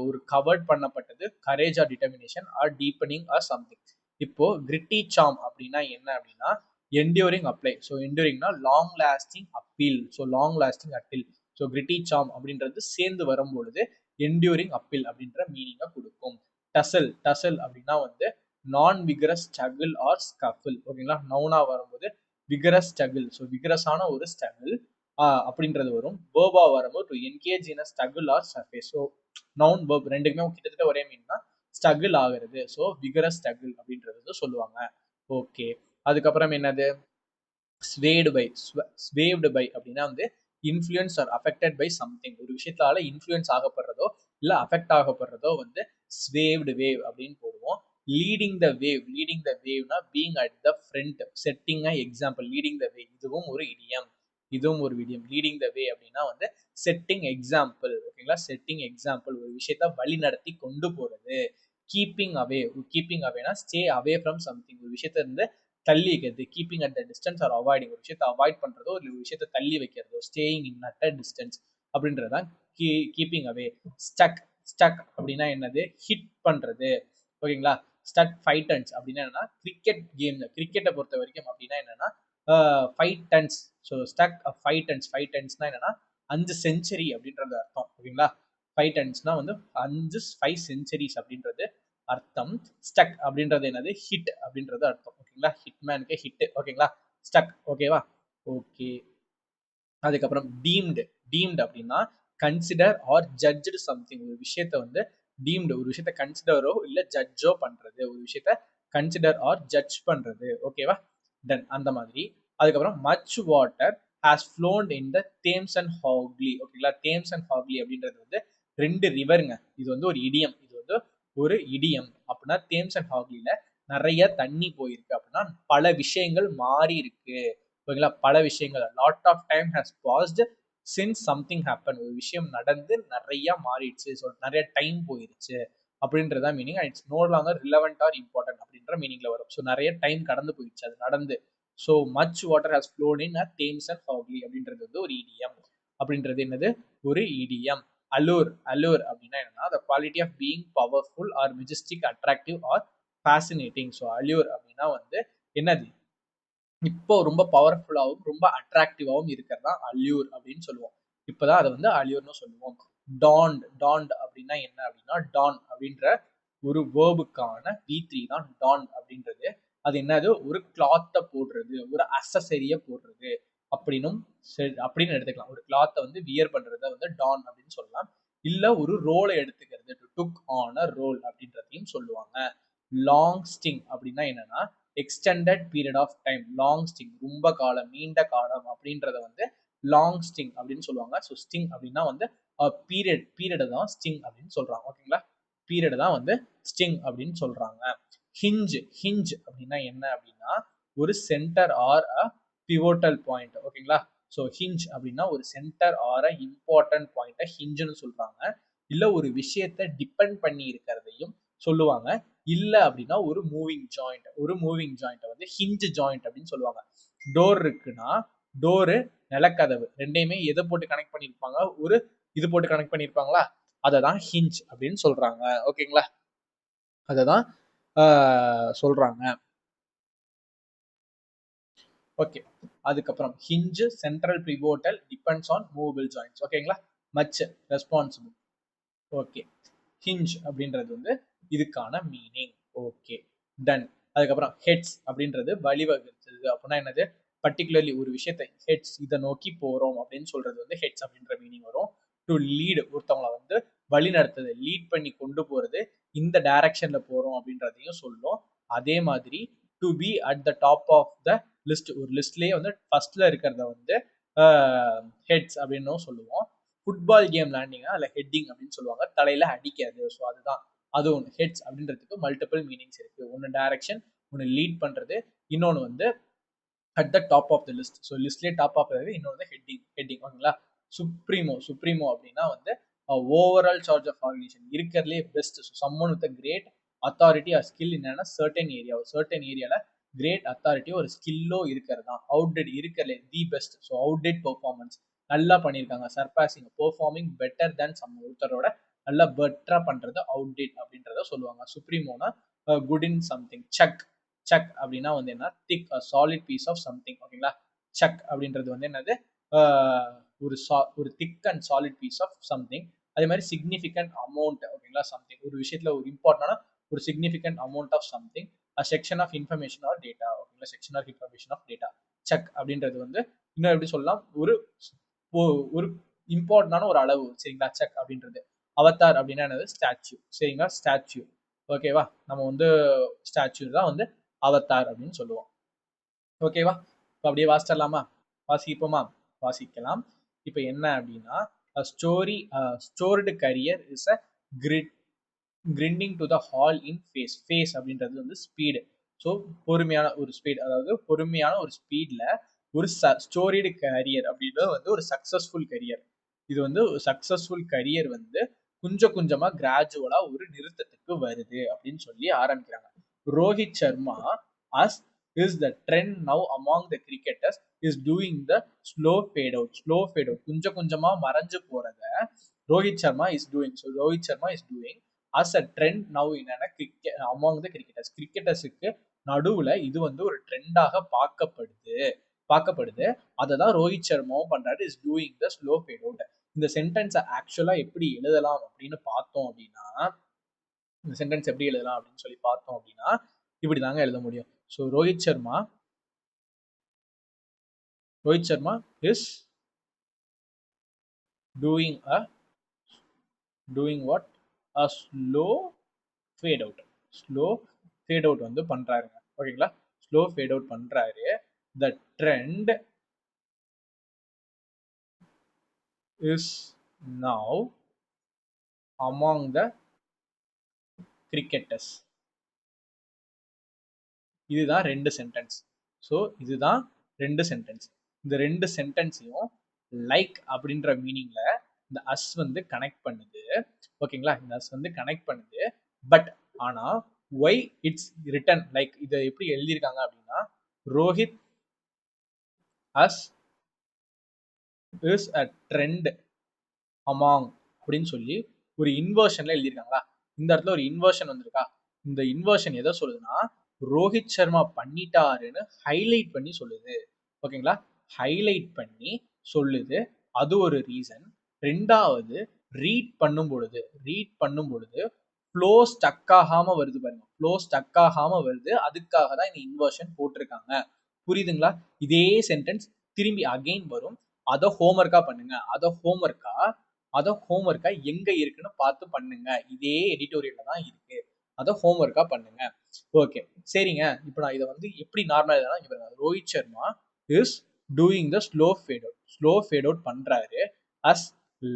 ஒரு கவர்ட் பண்ணப்பட்டது, courage or determination or deepening or something. இப்போ கிரிட்டி சாம் அப்படின்னா என்ன அப்படின்னா என்டியூரிங் அப்ளை. ஸோ என்டியூரிங்னா long lasting appeal, so long lasting appeal. So gritty charm அப்படின்றது சேர்ந்து வரும்பொழுது என்டியூரிங் அப்பீல் அப்படின்ற மீனிங்கை கொடுக்கும். டசல், டசல் அப்படின்னா வந்து நான் விகரஸ் ஸ்ட்ரகிள் ஆர் ஸ்கஃபில். ஓகேங்களா? நவுனா வரும்போது விகரஸ் ஸ்ட்ரகிள், ஸோ விகரஸான ஒரு ஸ்ட்ரகிள் அப்படின்றது வரும். வேர்பா வரும்போது to engage in a struggle R surface. So noun verb ரெண்டுக்குமே கிட்டத்தட்ட ஒரே மீன் தான், ஸ்ட்ரகிள் ஆகிறது. ஸோ விகரஸ் ஸ்ட்ரகிள் அப்படின்றது சொல்லுவாங்க. ஓகே, அதுக்கப்புறம் என்னது? ஸ்வேடு பை, ஸ்வேவ்டு பை அப்படின்னா வந்து influence or affected by something, ஒரு விஷயத்தால இன்ஃப்ளூயன்ஸ் ஆகப்படுறதோ இல்லை அஃபெக்ட் ஆகப்படுறதோ வந்து ஸ்வேவ்டு வேவ் அப்படின்னு போடுவோம். Leading the wave, leading the வேவ்னா being at the front, setting a example. Leading the way இதுவும் ஒரு இடியம், இதுவும் ஒரு இடியம். லீடிங் த வே அப்படின்னா வந்து செட்டிங் எக்ஸாம்பிள். ஓகேங்களா? செட்டிங் எக்ஸாம்பிள், ஒரு விஷயத்த வழி நடத்தி கொண்டு போறது. கீப்பிங் அவே, கீப்பிங் அவேனா ஸ்டே அவே ஃப்ரம் சம்திங், ஒரு விஷயத்த இருந்து தள்ளி வைக்கிறது. Keeping at the distance or avoiding, ஒரு விஷயத்தை அவாய்ட் பண்றதோ இல்லை ஒரு விஷயத்தை தள்ளி வைக்கிறதோ. Staying in at a distance. அப்படின்றதுதான் கீப்பிங் அவே. ஸ்டக் ஸ்டக் அப்படின்னா என்னது? ஹிட் பண்றது. ஓகேங்களா? ஸ்டக் 5 டன்ஸ் அப்படின்னா என்னன்னா கிரிக்கெட் கேம்ல கிரிக்கெட்டை பொறுத்த வரைக்கும் அப்படின்னா என்னன்னா 5 டன்ஸ். So stuck 5 tons. 5 டன்ஸ்னா என்னன்னா 5 செஞ்சுரி அப்படின்றது அர்த்தம். ஓகேங்களா? 5 டன்ஸ்னா வந்து 5 செஞ்சுரிஸ் அப்படின்றது அர்த்தம். ஸ்டக் அப்படின்றது என்னது? ஹிட் அப்படின்றது அர்த்தம். ஓகேங்களா? ஹிட்மேனுக்கு ஹிட். ஓகேங்களா? ஸ்டக். ஓகேவா? ஓகே. அதுக்கப்புறம் டீம்டு. டீம்டு அப்படின்னா கன்சிடர் ஆர் ஜட்ஜ்டு சம்திங். ஒரு விஷயத்த வந்து டீம்டு, ஒரு விஷயத்த கன்சிடரோ இல்ல ஜட்ஜோ பண்றது. ஒரு விஷயத்த கன்சிடர் ஆர் ஜட்ஜ் பண்றது. ஓகேவா? டன் அந்த மாதிரி. அதுக்கப்புறம் much water has flown in the Thames and Hockley. ஓகேங்களா? தேம்ஸ் அண்ட் ஹாக்லி அப்படின்றது வந்து 2 ரிவருங்க. இது வந்து ஒரு இடியம். இது வந்து ஒரு இடியம். அப்படின்னா தேம்ஸ் அண்ட் ஹாக்லில நிறைய தண்ணி போயிருக்கு அப்படின்னா பல விஷயங்கள் மாறி இருக்கு. ஓகேங்களா? பல விஷயங்கள் lot of time has passed since something happen. ஒரு விஷயம் நடந்து நிறைய மாறிடுச்சு. ஸோ நிறைய டைம் போயிருச்சு அப்படின்றதா meaning. It's no longer relevant or important அப்படின்ற மீனிங்ல வரும். ஸோ நிறைய டைம் கடந்து போயிடுச்சு அது நடந்து. So much water has flown in Thames and Hockley அப்படின்றது வந்து ஒரு இடியம். அப்படின்றது என்னது? ஒரு இடியம். அலூர். அலூர் அப்படின்னா என்னன்னா the quality of being powerful or majestic, attractive or fascinating. So allure அப்படின்னா வந்து என்னது? இப்போ ரொம்ப பவர்ஃபுல்லாகவும் ரொம்ப அட்ராக்டிவாகவும் இருக்கிறது தான் அல்யூர் அப்படின்னு சொல்லுவோம். இப்போதான் அதை வந்து அல்யூர்னு சொல்லுவோம். டாண்ட். டாண்ட் அப்படின்னா என்ன அப்படின்னா டான் அப்படின்ற ஒரு வேர்புக்கான V3 தான் டான் அப்படின்றது. அது என்னது? ஒரு கிளாத்தை போடுறது, ஒரு அசசரிய போடுறது அப்படின்னும் அப்படின்னு எடுத்துக்கலாம். ஒரு கிளாத்தை வந்து வியர் பண்றத வந்து டான் அப்படின்னு சொல்லலாம். இல்ல ஒரு ரோலை எடுத்துக்கிறது, to took on a role அப்படின்றதையும் சொல்லுவாங்க. லாங் ஸ்டிங் அப்படின்னா என்னன்னா extended period of time. Long stint ரொம்ப காலம், நீண்ட காலம் அப்படின்றத வந்து லாங் ஸ்டிங் அப்படின்னு சொல்லுவாங்க. ஸோ ஸ்டிங் அப்படின்னா வந்து பீரியட் தான் ஸ்டிங் அப்படின்னு சொல்றாங்க. ஓகேங்களா? பீரியட் தான் வந்து ஸ்டிங் அப்படின்னு சொல்றாங்க. ஹிஞ்ச். ஹிஞ்ச் அப்படின்னா என்ன அப்படின்னா ஒரு சென்டர் ஆர் அ பிவோட்டல் பாயிண்ட். ஓகேங்களா? ஸோ ஹிஞ்ச் அப்படின்னா ஒரு சென்டர் ஆர் அ இம்பார்ட்டன்ட் பாயிண்ட்டை ஹிஞ்சுன்னு சொல்றாங்க. இல்ல ஒரு விஷயத்தை டிபெண்ட் பண்ணி இருக்கிறதையும் சொல்லுவாங்க. இல்ல அப்படின்னா ஒரு மூவிங் ஜாயிண்ட். ஒரு மூவிங் ஜாயிண்ட் வந்து ஹிஞ்ச் ஜாயிண்ட் அப்படின்னு சொல்லுவாங்க. டோர் இருக்குன்னா டோரு, நிலக்கதவு ரெண்டையுமே எதை போட்டு கனெக்ட் பண்ணியிருப்பாங்க? ஒரு இது போட்டு கனெக்ட் பண்ணியிருப்பாங்களா? அதை தான் ஹிஞ்ச் அப்படின்னு சொல்றாங்க. ஓகேங்களா? அதை தான் சொல்றாங்க. ஓகே. அதுக்கப்புறம் hinge, central pivotal, depends on movable joints. ஓகேங்களா? Much, responsible. ஓகே. ஹிஞ்ச் அப்படின்றது வந்து இதுக்கான மீனிங். Okay, done. அதுக்கப்புறம் ஹெட்ஸ் அப்படின்றது வழிவகுத்தது அப்படின்னா என்னது? பர்டிகுலர்லி ஒரு விஷயத்தை ஹெட்ஸ் இதை நோக்கி போறோம் அப்படின்னு சொல்றது வந்து ஹெட்ஸ் அப்படின்ற மீனிங் வரும். டு லீடு ஒருத்தவங்களை வந்து வழி நடத்துது, லீட் பண்ணி கொண்டு போறது, இந்த டைரக்ஷன்ல போறோம் அப்படின்றதையும் சொல்லும். அதே மாதிரி to be at the top of the list. ஒரு லிஸ்ட்லயே வந்து ஃபர்ஸ்ட்ல இருக்கிறத வந்து ஹெட்ஸ் அப்படின்னும் சொல்லுவோம். ஃபுட்பால் கேம் விளையாண்டிங்கன்னா அதில் ஹெட்டிங் அப்படின்னு சொல்லுவாங்க. தலையில அடிக்காது. ஸோ அதுதான் அது ஒன்று. ஹெட்ஸ் அப்படின்றதுக்கு மல்டிபிள் மீனிங்ஸ் இருக்கு. ஒன்று டைரக்ஷன், ஒன்று லீட் பண்றது, இன்னொன்று வந்து at the top of the list. So லிஸ்ட்லேயே டாப் ஆஃப் இன்னொன்று ஹெட்டிங். ஹெட்டிங். ஓகேங்களா? சுப்ரீமோ. சுப்ரீமோ அப்படின்னா வந்து ஓவரால் சார்ஜ் ஆஃப் ஆர்கனைசேஷன் இருக்கிறதுலே best. So someone with great authority or skill என்னன்னா சர்டன் ஏரியா. ஒரு சர்டன் ஏரியால கிரேட் அத்தாரிட்டியோ ஒரு ஸ்கில்லோ இருக்கிறது தான் அவுட்டட் இருக்கிறதுலே the best. So outdid performance நல்லா பண்ணியிருக்காங்க. Surpassing, performing better than some. ஒருத்தரோட நல்லா பெட்டரா பண்றது அவுட்டேட் அப்படின்றத சொல்லுவாங்க. சுப்ரீமோனா good in something. Chunk. Chunk அப்படின்னா வந்து என்ன? Thick solid piece of something. ஓகேங்களா? சக் அப்படின்றது வந்து என்னது? ஒரு thick and solid piece of something. அதே மாதிரி சிக்னிஃபிகண்ட் அமௌண்ட். ஓகேங்களா? சம்திங் ஒரு விஷயத்துல ஒரு இம்பார்ட்டன்டான ஒரு significant amount of something. Section of information or data. ஓகேங்களா? Section of information of data. செக் அப்படின்றது வந்து இன்னும் எப்படி சொல்லலாம்? ஒரு ஒரு இம்பார்ட்டன்டான ஒரு அளவு. சரிங்களா? செக் அப்படின்றது. அவதார் அப்படின்னா என்னது? ஸ்டாச்சு. சரிங்களா? ஸ்டாச்சு. ஓகேவா? நம்ம வந்து ஸ்டாச்சு தான் வந்து அவதார் அப்படின்னு சொல்லுவோம். ஓகேவா? இப்போ அப்படியே வாசிச்சிடலாமா? வாசிப்போமா? வாசிக்கலாம். இப்போ என்ன அப்படின்னா story storied career is a grit grinding to the halt in pace. Pace அப்படின்றது வந்து ஸ்பீடு. ஸோ பொறுமையான ஒரு ஸ்பீட், அதாவது பொறுமையான ஒரு ஸ்பீட்ல ஒரு ஸ்டோரிடு கரியர் அப்படின்றது வந்து ஒரு சக்சஸ்ஃபுல் கரியர். இது வந்து சக்சஸ்ஃபுல் கரியர் வந்து கொஞ்சம் கொஞ்சமா கிராஜுவலா ஒரு நிறுத்தத்துக்கு வருது அப்படின்னு சொல்லி ஆரம்பிக்கிறாங்க. Rohit Sharma as is the trend now among the cricketers is doing the slow fade out. Slow fade out. கொஞ்சம் கொஞ்சமா மறைஞ்சு போறத Rohit Sharma is doing. So Rohit Sharma is doing as a trend now in cricket among the cricketers. கிரிக்கெட்டர்ஸுக்கு நடுவுல இது வந்து ஒரு ட்ரெண்டாக பார்க்கப்படுது. அதை தான் ரோஹித் சர்மாவும் பண்றாரு, is doing the slow fade out. இந்த சென்டென்ஸை ஆக்சுவலா எப்படி எழுதலாம் அப்படின்னு பார்த்தோம் அப்படின்னா, இந்த சென்டென்ஸ் எப்படி எழுதலாம் அப்படின்னு சொல்லி பார்த்தோம் அப்படின்னா இப்படி தாங்க எழுத முடியும். So Rohit Sharma is doing what a slow fade out. Slow fade out வந்து பண்றாருங்க. ஓகேங்களா, ஸ்லோ ஃபேட் அவுட் பண்றாரு. த trend is now among the cricketers. இதுதான் ரெண்டு சென்டென்ஸ். ஸோ இதுதான் ரெண்டு சென்டென்ஸ். இந்த ரெண்டு சென்டென்ஸையும் லைக் அப்படின்ற மீனிங்ல இந்த அஸ் வந்து கனெக்ட் பண்ணுது. ஓகேங்களா, இந்த அஸ் வந்து கனெக்ட் பண்ணுது. பட் ஆனா ஒய் இட்ஸ் ரிட்டன் லைக், இதை எப்படி எழுதியிருக்காங்க அப்படின்னா, Rohit as is a trend among அப்படின்னு சொல்லி ஒரு இன்வர்ஷன்ல எழுதியிருக்காங்களா. இந்த இடத்துல ஒரு இன்வர்ஷன் வந்திருக்கா. இந்த இன்வர்ஷன் எதை சொல்லுதுன்னா, ரோஹித் சர்மா பண்ணிட்டாருன்னு ஹைலைட் பண்ணி சொல்லுது. ஓகேங்களா, ஹைலைட் பண்ணி சொல்லுது. அது ஒரு ரீசன். ரெண்டாவது, ரீட் பண்ணும் பொழுது ஃப்ளோ ஸ்டக் ஆகாம வருது பாருங்க. ஃப்ளோ ஸ்டக் ஆகாம வருது. அதுக்காக தான் இந்த இன்வர்ஷன் போட்டிருக்காங்க. புரியுதுங்களா? இதே சென்டென்ஸ் திரும்பி அகைன் வரும். அதை ஹோம்ஒர்க்கா பண்ணுங்க. அதை ஹோம்ஒர்க்கா எங்க இருக்குன்னு பார்த்து பண்ணுங்க. இதே எடிட்டோரியல்ல தான் இருக்கு. அதை ஹோம்ஒர்க்கா பண்ணுங்க. ஓகே, சரிங்க. இப்போ நான் இதை வந்து எப்படி நார்மலா எழுதுனா, Rohit Sharma is doing the slow fade out பண்றாரு as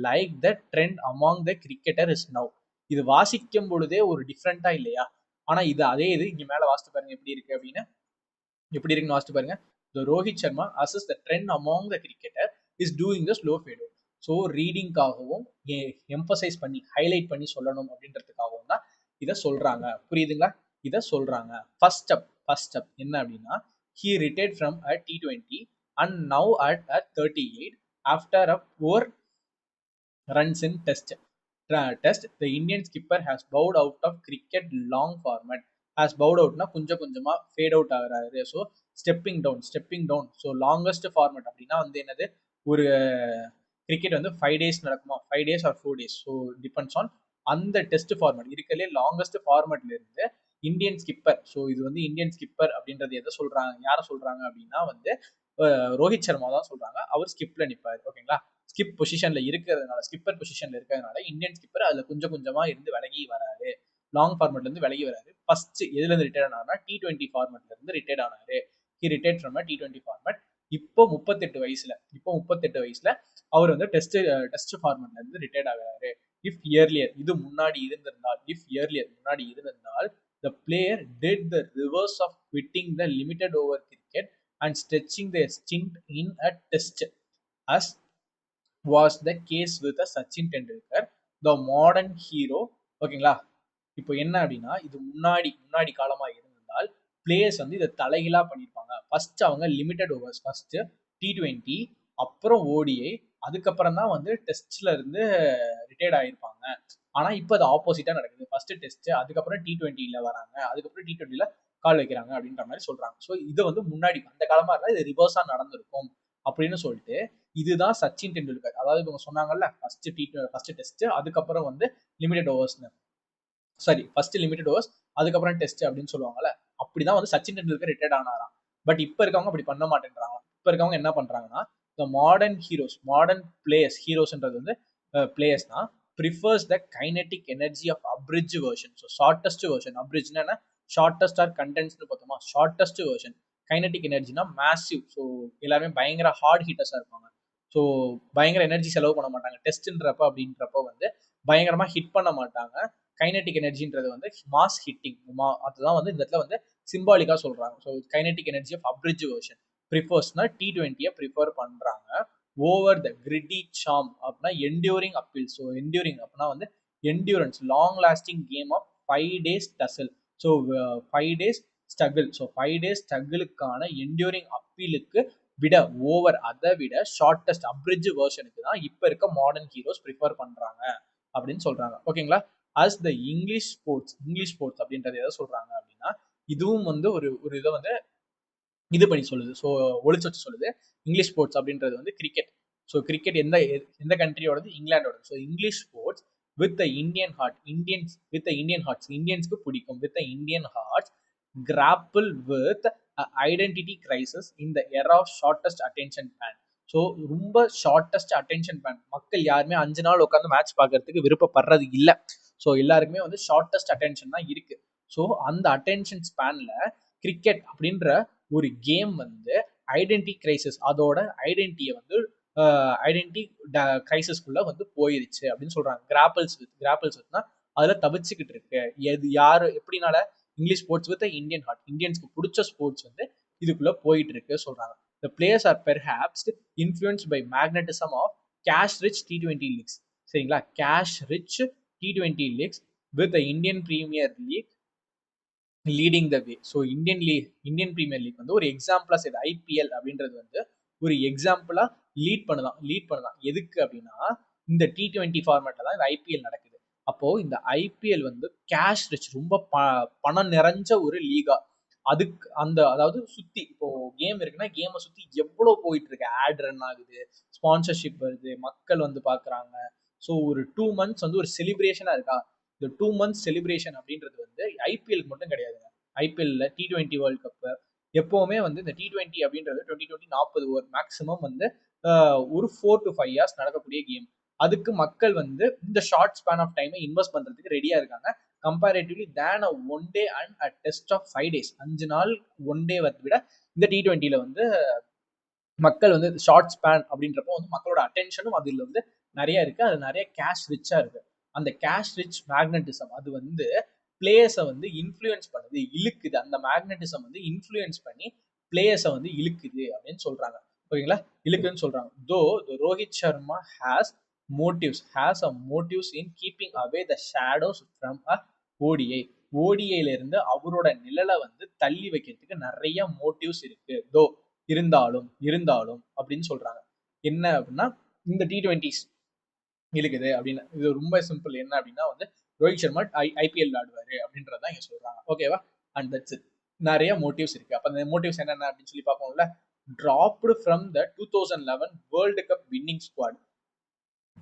like the trend among the cricketer is now. இது வாசிக்கும் பொழுதே ஒரு டிஃப்ரெண்டா இல்லையா? ஆனா இது அதே இது இங்க மேல வாசித்து பாருங்க எப்படி இருக்கு அப்படின்னு. எப்படி இருக்குன்னு வாசித்து பாருங்க. The Rohit Sharma as is the trend among the cricketer is doing the slow fade out. So ரீடிங்காகவும் எம்பசைஸ் பண்ணி ஹைலைட் பண்ணி சொல்லணும் அப்படின்றதுக்காகவும் தான் இதை சொல்றாங்க. புரியுதுங்களா? இதை சொல்றாங்க. ஃபர்ஸ்ட் ஸ்டெப் என்ன அப்படின்னா, he retired from a T20 and now at 38 after a poor runs in test. The Indian skipper has bowed out of cricket long format. Has bowed outனா கொஞ்சம் கொஞ்சமா ஃபேட் அவுட் ஆகுறாரு. So stepping down. So longest format அப்படின்னா வந்து என்னது, ஒரு cricket வந்து 5 days நடக்குமா, 5 days or 4 days. So depends on அந்த டெஸ்ட் ஃபார்மேட். இருக்கிறதுலே லாங்கஸ்ட் ஃபார்மேட்ல இருந்து இந்தியன் ஸ்கிப்பர். ஸோ இது வந்து இந்தியன் ஸ்கிப்பர் அப்படின்றது எதை சொல்றாங்க, யாரை சொல்றாங்க அப்படின்னா வந்து ரோஹித் சர்மா தான் சொல்றாங்க. அவர் ஸ்கிப்ல நிற்பாரு. ஓகேங்களா, ஸ்கிப்பர் பொசிஷன்ல இருக்கிறதுனால இந்தியன் ஸ்கிப்பர் அதுல கொஞ்சம் கொஞ்சமா இருந்து விலகி வராரு. லாங் ஃபார்மேட்ல இருந்து விலகி வராரு. ஃபர்ஸ்ட் எதுல இருந்து ரிட்டையர் ஆனாருன்னா T20 ஃபார்மேட்ல இருந்து ரிட்டையர் ஆனாரு. He retired from T20 format. இப்போ 38 வயசுல அவர் வந்து டெஸ்ட் ஃபார்மேட்ல இருந்து ரிட்டையர்ட் ஆகுறாரு. இஃப் இயர்லியர் முன்னாடி இருந்திருந்தால் the player did the reverse of quitting the limited over cricket and stretching their stint in a test, as was the case with the Sachin Tendulkar, the modern hero. ஓகேங்களா, இப்போ என்ன அப்படின்னா, இது முன்னாடி காலமா இருந்தால் பிளேயர்ஸ் வந்து இதை தலைகீழா பண்ணியிருப்பாங்க. ஃபர்ஸ்ட் அவங்க லிமிடெட் ஓவர்ஸ், ஃபர்ஸ்ட் T20, அப்புறம் ODI, அதுக்கப்புறம் தான் வந்து டெஸ்ட்ல இருந்து ரிட்டையர்ட் ஆயிருப்பாங்க. ஆனா இப்போ அது ஆப்போசிட்டா நடக்குது. ஃபர்ஸ்ட் டெஸ்ட், அதுக்கப்புறம் T20ல வராங்க, அதுக்கப்புறம் T20ல கால் வைக்கிறாங்க அப்படின்ற மாதிரி சொல்றாங்க. ஸோ இது வந்து முன்னாடி அந்த காலமா இருந்தா இது ரிவர்ஸா நடந்திருக்கும் அப்படின்னு சொல்லிட்டு, இதுதான் சச்சின் டெண்டுல்கர். அதாவது இவங்க சொன்னாங்கல்ல, ஃபர்ஸ்ட் டெஸ்ட், அதுக்கப்புறம் வந்து லிமிடெட் ஓவர்ஸ்னு, சாரி ஃபர்ஸ்ட் லிமிடெட் ஓவர்ஸ் அதுக்கப்புறம் டெஸ்ட் அப்படின்னு சொல்லுவாங்கல்ல, அப்படிதான் வந்து சச்சின் டெண்டுல்கர் ரிட்டையர்ட் ஆனாராம். பட் இப்ப இருக்கவங்க அப்படி பண்ண மாட்டேன்றாங்க. இப்ப இருக்கவங்க என்ன பண்றாங்கன்னா, the modern players, ஹீரோஸ்ன்றது வந்து பிளேயர்ஸ் தான், prefers the kinetic energy of abridged version. So shortest version, abridged னா shortest or condensed பார்த்தோமா, shortest version. கைனடிக் எனர்ஜினா மேசிவ். ஸோ எல்லாருமே பயங்கர ஹார்ட் ஹீட்டர்ஸாக இருப்பாங்க. ஸோ பயங்கர எனர்ஜி செலவு பண்ண மாட்டாங்க. டெஸ்ட்ன்றப்ப அப்படின்றப்ப வந்து பயங்கரமாக ஹிட் பண்ண மாட்டாங்க. கைனடிக் எனர்ஜின்றது வந்து மாஸ் ஹிட்டிங். அதுதான் வந்து இந்த இடத்துல வந்து சிம்பாலிக்காக சொல்கிறாங்க. So kinetic energy of abridged version ப்ரிஃபர்ஸ்னா T20 ப்ரிஃபர் பண்ணுறாங்க ஓவர் த கிரிட்டி சாம் அப்படின்னா என்டியூரிங் அப்பீல். ஸோ என்டியூரிங் அப்படின்னா வந்து endurance, long lasting game of 5 days tussle. So 5 days struggle. So 5 days ஸ்ட்ரகிளுக்கான என்டியூரிங் அப்பீலுக்கு விட ஓவர் அதை விட ஷார்ட்டஸ்ட் அப்ரிட்ஜ் வெர்ஷனுக்கு தான் இப்ப இருக்க மாடர்ன் ஹீரோஸ் ப்ரிஃபர் பண்றாங்க அப்படின்னு சொல்றாங்க. ஓகேங்களா? அஸ் த இங்கிலீஷ் ஸ்போர்ட்ஸ் அப்படின்றது எதை சொல்றாங்க அப்படின்னா, இதுவும் வந்து ஒரு ஒரு இதை வந்து இது பண்ணி சொல்லுது. ஸோ ஒளிச்சு வச்சு சொல்லுது. இங்கிலீஷ் ஸ்போர்ட்ஸ் அப்படின்றது வந்து கிரிக்கெட். ஸோ கிரிக்கெட் எந்த எந்த கண்ட்ரியோடது? இங்கிலாண்டோட. So English sports with Indian heart, இந்தியன்ஸ்க்கு பிடிக்கும். With Indian hearts grapple with identity crisis in the era of shortest attention span. So ரொம்ப ஷார்ட்டஸ்ட் அட்டென்ஷன் ஸ்பேன். மக்கள் யாருமே 5 நாள் உட்காந்து மேட்ச் பார்க்கறதுக்கு விருப்பப்படுறது இல்லை. ஸோ எல்லாருக்குமே வந்து ஷார்ட்டஸ்ட் அட்டென்ஷன் தான் இருக்கு. ஸோ அந்த அட்டென்ஷன் ஸ்பேன்ல கிரிக்கெட் அப்படின்ற ஒரு கேம் வந்து ஐடென்டி கிரைசிஸ், அதோட ஐடென்டிட்டியை வந்து ஐடென்டி கிரைசிஸ்குள்ள வந்து போயிருச்சு அப்படின்னு சொல்றாங்க. கிராப்பிள்ஸ் வித்னா அதுல தவிச்சுக்கிட்டு இருக்கு. எது யாரு எப்படினால English sports with Indian heart, இந்தியன்ஸ்க்கு பிடிச்ச ஸ்போர்ட்ஸ் வந்து இதுக்குள்ள போயிட்டு இருக்கு சொல்றாங்க. The players are perhaps influenced by magnetism of cash rich T20 leagues. சரிங்களா? cash rich T20 leagues with the Indian Premier League leading the way. So Indian Premier League வந்து ஒரு எக்ஸாம்பிளா செய்யுது. ஐபிஎல் அப்படின்றது வந்து ஒரு எக்ஸாம்பிளா லீட் பண்ணலாம் எதுக்கு அப்படின்னா, இந்த T20 ஃபார்மேட்ல தான் இந்த ஐபிஎல் நடக்குது. அப்போ இந்த ஐபிஎல் வந்து கேஷ் ரிச், ரொம்ப பணம் நிறைஞ்ச ஒரு லீகா. அதுக்கு அந்த அதாவது சுத்தி இப்போ கேம் இருக்குன்னா கேமை சுத்தி எவ்வளவு போயிட்டு இருக்கு. ஆட் ரன் ஆகுது, ஸ்பான்சர்ஷிப் வருது, மக்கள் வந்து பாக்குறாங்க. ஸோ ஒரு 2 months வந்து ஒரு செலிப்ரேஷனா இருக்கா. இந்த 2 months செலிப்ரேஷன் அப்படின்றது வந்து ஐபிஎலுக்கு மட்டும் கிடையாதுங்க. ஐபிஎல்ல T20 வேர்ல்ட் கப் எப்பவுமே வந்து இந்த T20 அப்படின்றது 2020 40 ஓவர் மேக்ஸிமம் வந்து ஒரு 4 to 5 years நடக்கக்கூடிய கேம். அதுக்கு மக்கள் வந்து இந்த ஷார்ட் ஸ்பேன் ஆஃப் டைமை இன்வெஸ்ட் பண்றதுக்கு ரெடியா இருக்காங்க. Comparatively than a 1 day and a test of 5 days. 5 நாள் 1 day விட இந்த T20ல வந்து மக்கள் வந்து ஷார்ட் ஸ்பேன் அப்படின்றப்போ வந்து மக்களோட அட்டென்ஷனும் அதில் வந்து நிறைய இருக்கு. அது நிறைய கேஷ் ரிச்சா இருக்கு. அந்த கேஷ் ரிச் மேக்னட்டிசம் அது வந்து பிளேயர்ஸை வந்து இன்ஃப்ளூயன்ஸ் பண்ணுது, இழுக்குது. அந்த மேக்னட்டிசம் வந்து இன்ஃப்ளூயன்ஸ் பண்ணி பிளேயர்ஸை வந்து இழுக்குது அப்படின்னு சொல்றாங்க. ஓகேங்களா? இழுக்குதுன்னு சொல்றாங்க. Though Rohit Sharma has a motives in keeping away the shadows from a ODI. ஓடிஐல இருந்து அவரோட நிழலை வந்து தள்ளி வைக்கிறதுக்கு நிறைய மோட்டிவ்ஸ் இருக்கு. இருந்தாலும் அப்படின்னு சொல்றாங்க. என்ன அப்படின்னா, இந்த T20s இழுக்குது அப்படின்னு. இது ரொம்ப சிம்பிள். என்ன அப்படின்னா வந்து ரோஹித் சர்மா ஐபிஎல் ஆடுவாரு அப்படின்றதான் இங்க சொல்றாங்க. ஓகேவா? And that's it. நிறைய மோட்டிவ்ஸ் இருக்கு. அப்ப அந்த மோட்டிவ்ஸ் என்னென்ன அப்படின்னு சொல்லி பார்ப்போம்ல. Dropped from the 2011 world cup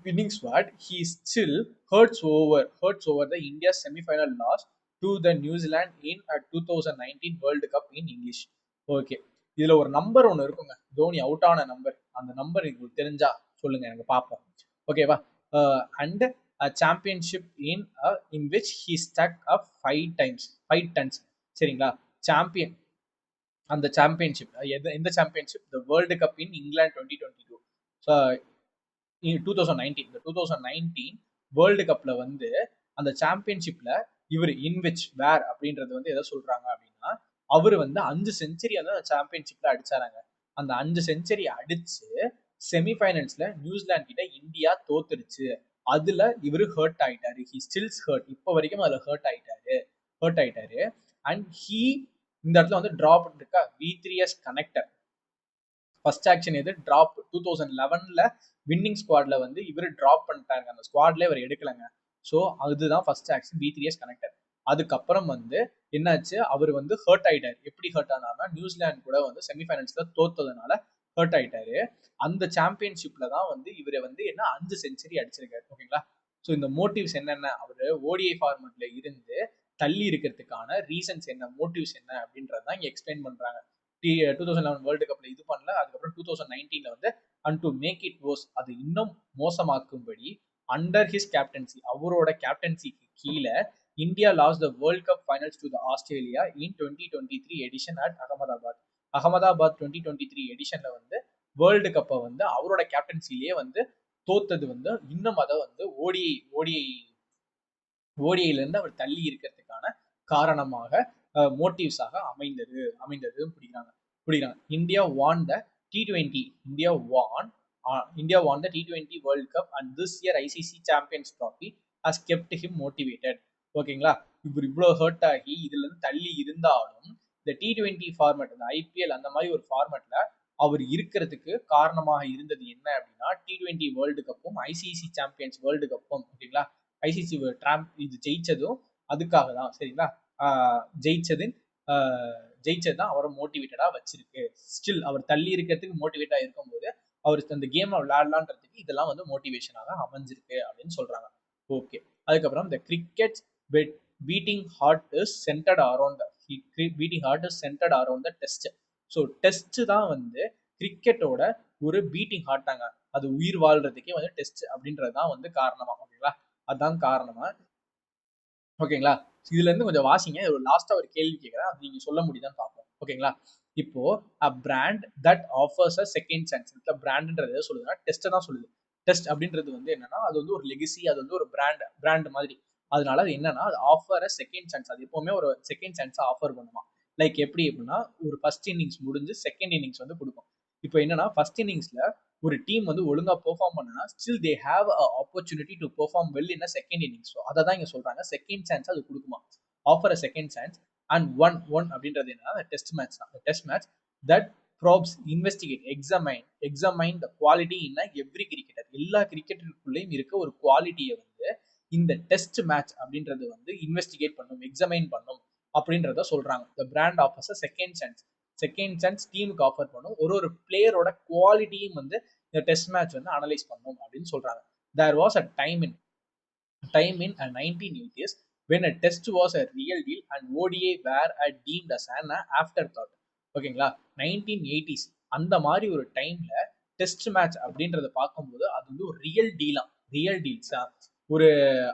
winning squad, he still hurts over the India's semi-final loss to the New Zealand in a 2019 World Cup in English. Okay, இதுல ஒரு நம்பர் ஒன்று இருக்குங்க, தோனி அவுட் ஆன நம்பர். அந்த நம்பர் உங்களுக்கு தெரிஞ்சா சொல்லுங்க, எனக்கு பார்ப்போம். ஓகேவா? And championship in which he stuck up 5 times. சரிங்களா? சாம்பியன் அந்த சாம்பியன்ஷிப் எந்த சாம்பியன்ஷிப்? த வேர்ல்டு கப் இன் இங்கிலாந்து 2022. 2019 இந்த 2019 வேர்ல்டு கப்ல வந்து அந்த சாம்பியன்ஷிப்ல இவர் இன்விச் வேர் அப்படின்றது வந்து எதை சொல்றாங்க அப்படின்னா, அவர் வந்து 5 செஞ்சுரி வந்து அந்த சாம்பியன்ஷிப்ல அடிச்சாராங்க. அந்த 5 செஞ்சுரி அடிச்சு செமிஃபைனல்ஸ்ல நியூசிலாந்து கிட்ட இந்தியா தோத்துருச்சு. அதுல இவரு ஹர்ட் ஆயிட்டாரு. He still's hurt. இப்போ வரைக்கும் அதுல ஹர்ட் ஆயிட்டாரு. அண்ட் இந்த இடத்துல வந்து டிராப் இருக்கா, V3S கனெக்டர். ஃபர்ஸ்ட் ஆக்ஷன் எது? டிராப். 2011ல வின்னிங் ஸ்குவாட்ல வந்து இவர் டிராப் பண்ணிட்டாங்க. அந்த ஸ்குவாட்ல இவர் எடுக்கலங்க. ஸோ அதுதான் ஃபர்ஸ்ட் ஆக்ஷன், V3S கனெக்டர். அதுக்கப்புறம் வந்து என்னாச்சு, அவர் வந்து ஹர்ட் ஆயிட்டாரு. எப்படி ஹர்ட் ஆனார்னா, நியூசிலாந்து கூட வந்து செமிஃபைனல்ஸ்ல தோத்ததுனால ஹர்ட் ஆயிட்டாரு. அந்த சாம்பியன்ஷிப்ல தான் வந்து இவரை வந்து என்ன 5 செஞ்சுரி அடிச்சிருக்காரு. ஓகேங்களா? ஸோ இந்த மோட்டிவ்ஸ் என்னென்ன, அவர் ஓடிஐ ஃபார்மெட்ல இருந்து தள்ளி இருக்கிறதுக்கான ரீசன்ஸ் என்ன, மோட்டிவ்ஸ் என்ன அப்படின்றதான் இங்க எக்ஸ்பிளைன் பண்றாங்க. 2011 வேர்ல்டு கப்ல இது பண்ணல. அதுக்கப்புறம் 2019ல வந்து and to make it worse, அது இன்னும் மோசமாக்கும்படி அண்டர் ஹிஸ் கேப்டன்சி, அவரோட கேப்டன்சிக்கு கீழே India lost the world cup finals to the Australia in 2023 edition at Ahmedabad 2023 எடிஷன்ல வந்து வேர்ல்டு கப்பை வந்து அவரோட கேப்டன்சிலேயே வந்து தோத்தது வந்து இன்னும் அதை வந்து ஓடிஐல இருந்து அவர் தள்ளி இருக்கிறதுக்கான காரணமாக மோட்டிவ்ஸாக அமைந்தது பிடிக்கிறாங்க. India won the T20 World Cup and this year ICC Champions Trophy has kept him motivated. ஓகேங்களா? இவர் இவ்வளவு ஹர்ட் ஆகி இதுல இருந்து தள்ளி இருந்தாலும் இந்த T20 ஃபார்மேட், இந்த ஐபிஎல் அந்த மாதிரி ஒரு ஃபார்மேட்ல அவர் இருக்கிறதுக்கு காரணமாக இருந்தது என்ன அப்படின்னா T20 வேர்ல்டு கப்பும் ஐசிசி சாம்பியன்ஸ் வேர்ல்டு கப்பும், ஓகேங்களா, ஐசிசி இது ஜெயிச்சதும் அதுக்காக தான், சரிங்களா. ஜெயிச்சதின் ஜெயிச்சது தான் அவரை மோட்டிவேட்டடா வச்சிருக்கு. ஸ்டில் அவர் தள்ளி இருக்கிறதுக்கு மோட்டிவேட்டா இருக்கும்போது அவருக்கு அந்த கேமை விளையாடலான்றதுக்கு இதெல்லாம் வந்து மோட்டிவேஷனாக அமைஞ்சிருக்கு அப்படின்னு சொல்றாங்க. ஓகே. அதுக்கப்புறம் இந்த cricket beating heart is centred around the test. So test தான் வந்து கிரிக்கெட்டோட ஒரு பீட்டிங் ஹார்ட்டாங்க. அது உயிர் வாழ்றதுக்கே வந்து டெஸ்ட் அப்படின்றது தான் வந்து காரணமா, ஓகேங்களா. அதுதான் காரணமா, ஓகேங்களா. இதுல இருந்து கொஞ்சம் வாசிங்க. ஒரு லாஸ்டா ஒரு கேள்வி கேட்கறேன், அது நீங்க சொல்ல முடியுதான்னு பார்ப்போம், ஓகேங்களா. இப்போ a brand that offers a second chance. இந்த பிராண்ட்ன்றது எதை சொல்லுதுன்னா டெஸ்ட்டை தான் சொல்லுது. டெஸ்ட் அப்படின்றது வந்து என்னன்னா அது வந்து ஒரு லெகசி, அது வந்து ஒரு பிராண்ட் மாதிரி. அதனால அது என்னன்னா அது ஆஃபர் அ செகண்ட் சான்ஸ். அது எப்பவுமே ஒரு செகண்ட் சான்ஸ் ஆஃபர் பண்ணுமா. லைக் எப்படி அப்படின்னா ஒரு ஃபர்ஸ்ட் இன்னிங்ஸ் முடிஞ்சு செகண்ட் இன்னிங்ஸ் வந்து கொடுக்கும். இப்போ என்னன்னா ஃபர்ஸ்ட் இன்னிங்ஸ்ல ஒரு டீம் வந்து ஒழுங்கா பெர்ஃபார்ம் பண்ணனா still they have a opportunity to perform well in a second innings. So அதை தான் இங்க சொல்றாங்க, செகண்ட் சான்ஸ் அது கொடுக்குமா. Offer a second chance and one அப்படின்றது என்னன்னா டெஸ்ட் மேட்ச் தான். Test match that props investigate examine the quality in every cricketer. எல்லா கிரிக்கெட்டருக்குள்ளேயும் இருக்க ஒரு குவாலிட்டியை வந்து இந்த டெஸ்ட் மேட்ச் அப்படின்றது வந்து இன்வெஸ்டிகேட் பண்ணும், எக்ஸாமைன் பண்ணும் அப்படின்றத சொல்றாங்க. The brand offers a second chance டீமுக்கு ஆஃபர் பண்ணும். ஒரு பிளேயரோட குவாலிட்டியும் வந்து இந்த டெஸ்ட் மேட்ச் வந்து அனலைஸ் பண்ணும் அப்படின்னு சொல்றாங்க. There was a time in 1980s when a test was a real deal and ODI were deemed as an afterthought. ஓகேங்களா. 1980s அந்த மாதிரி ஒரு டைம்ல டெஸ்ட் மேட்ச் அப்படின்றத பார்க்கும்போது அது வந்து ஒரு ரியல் டீல்ஸா ஒரு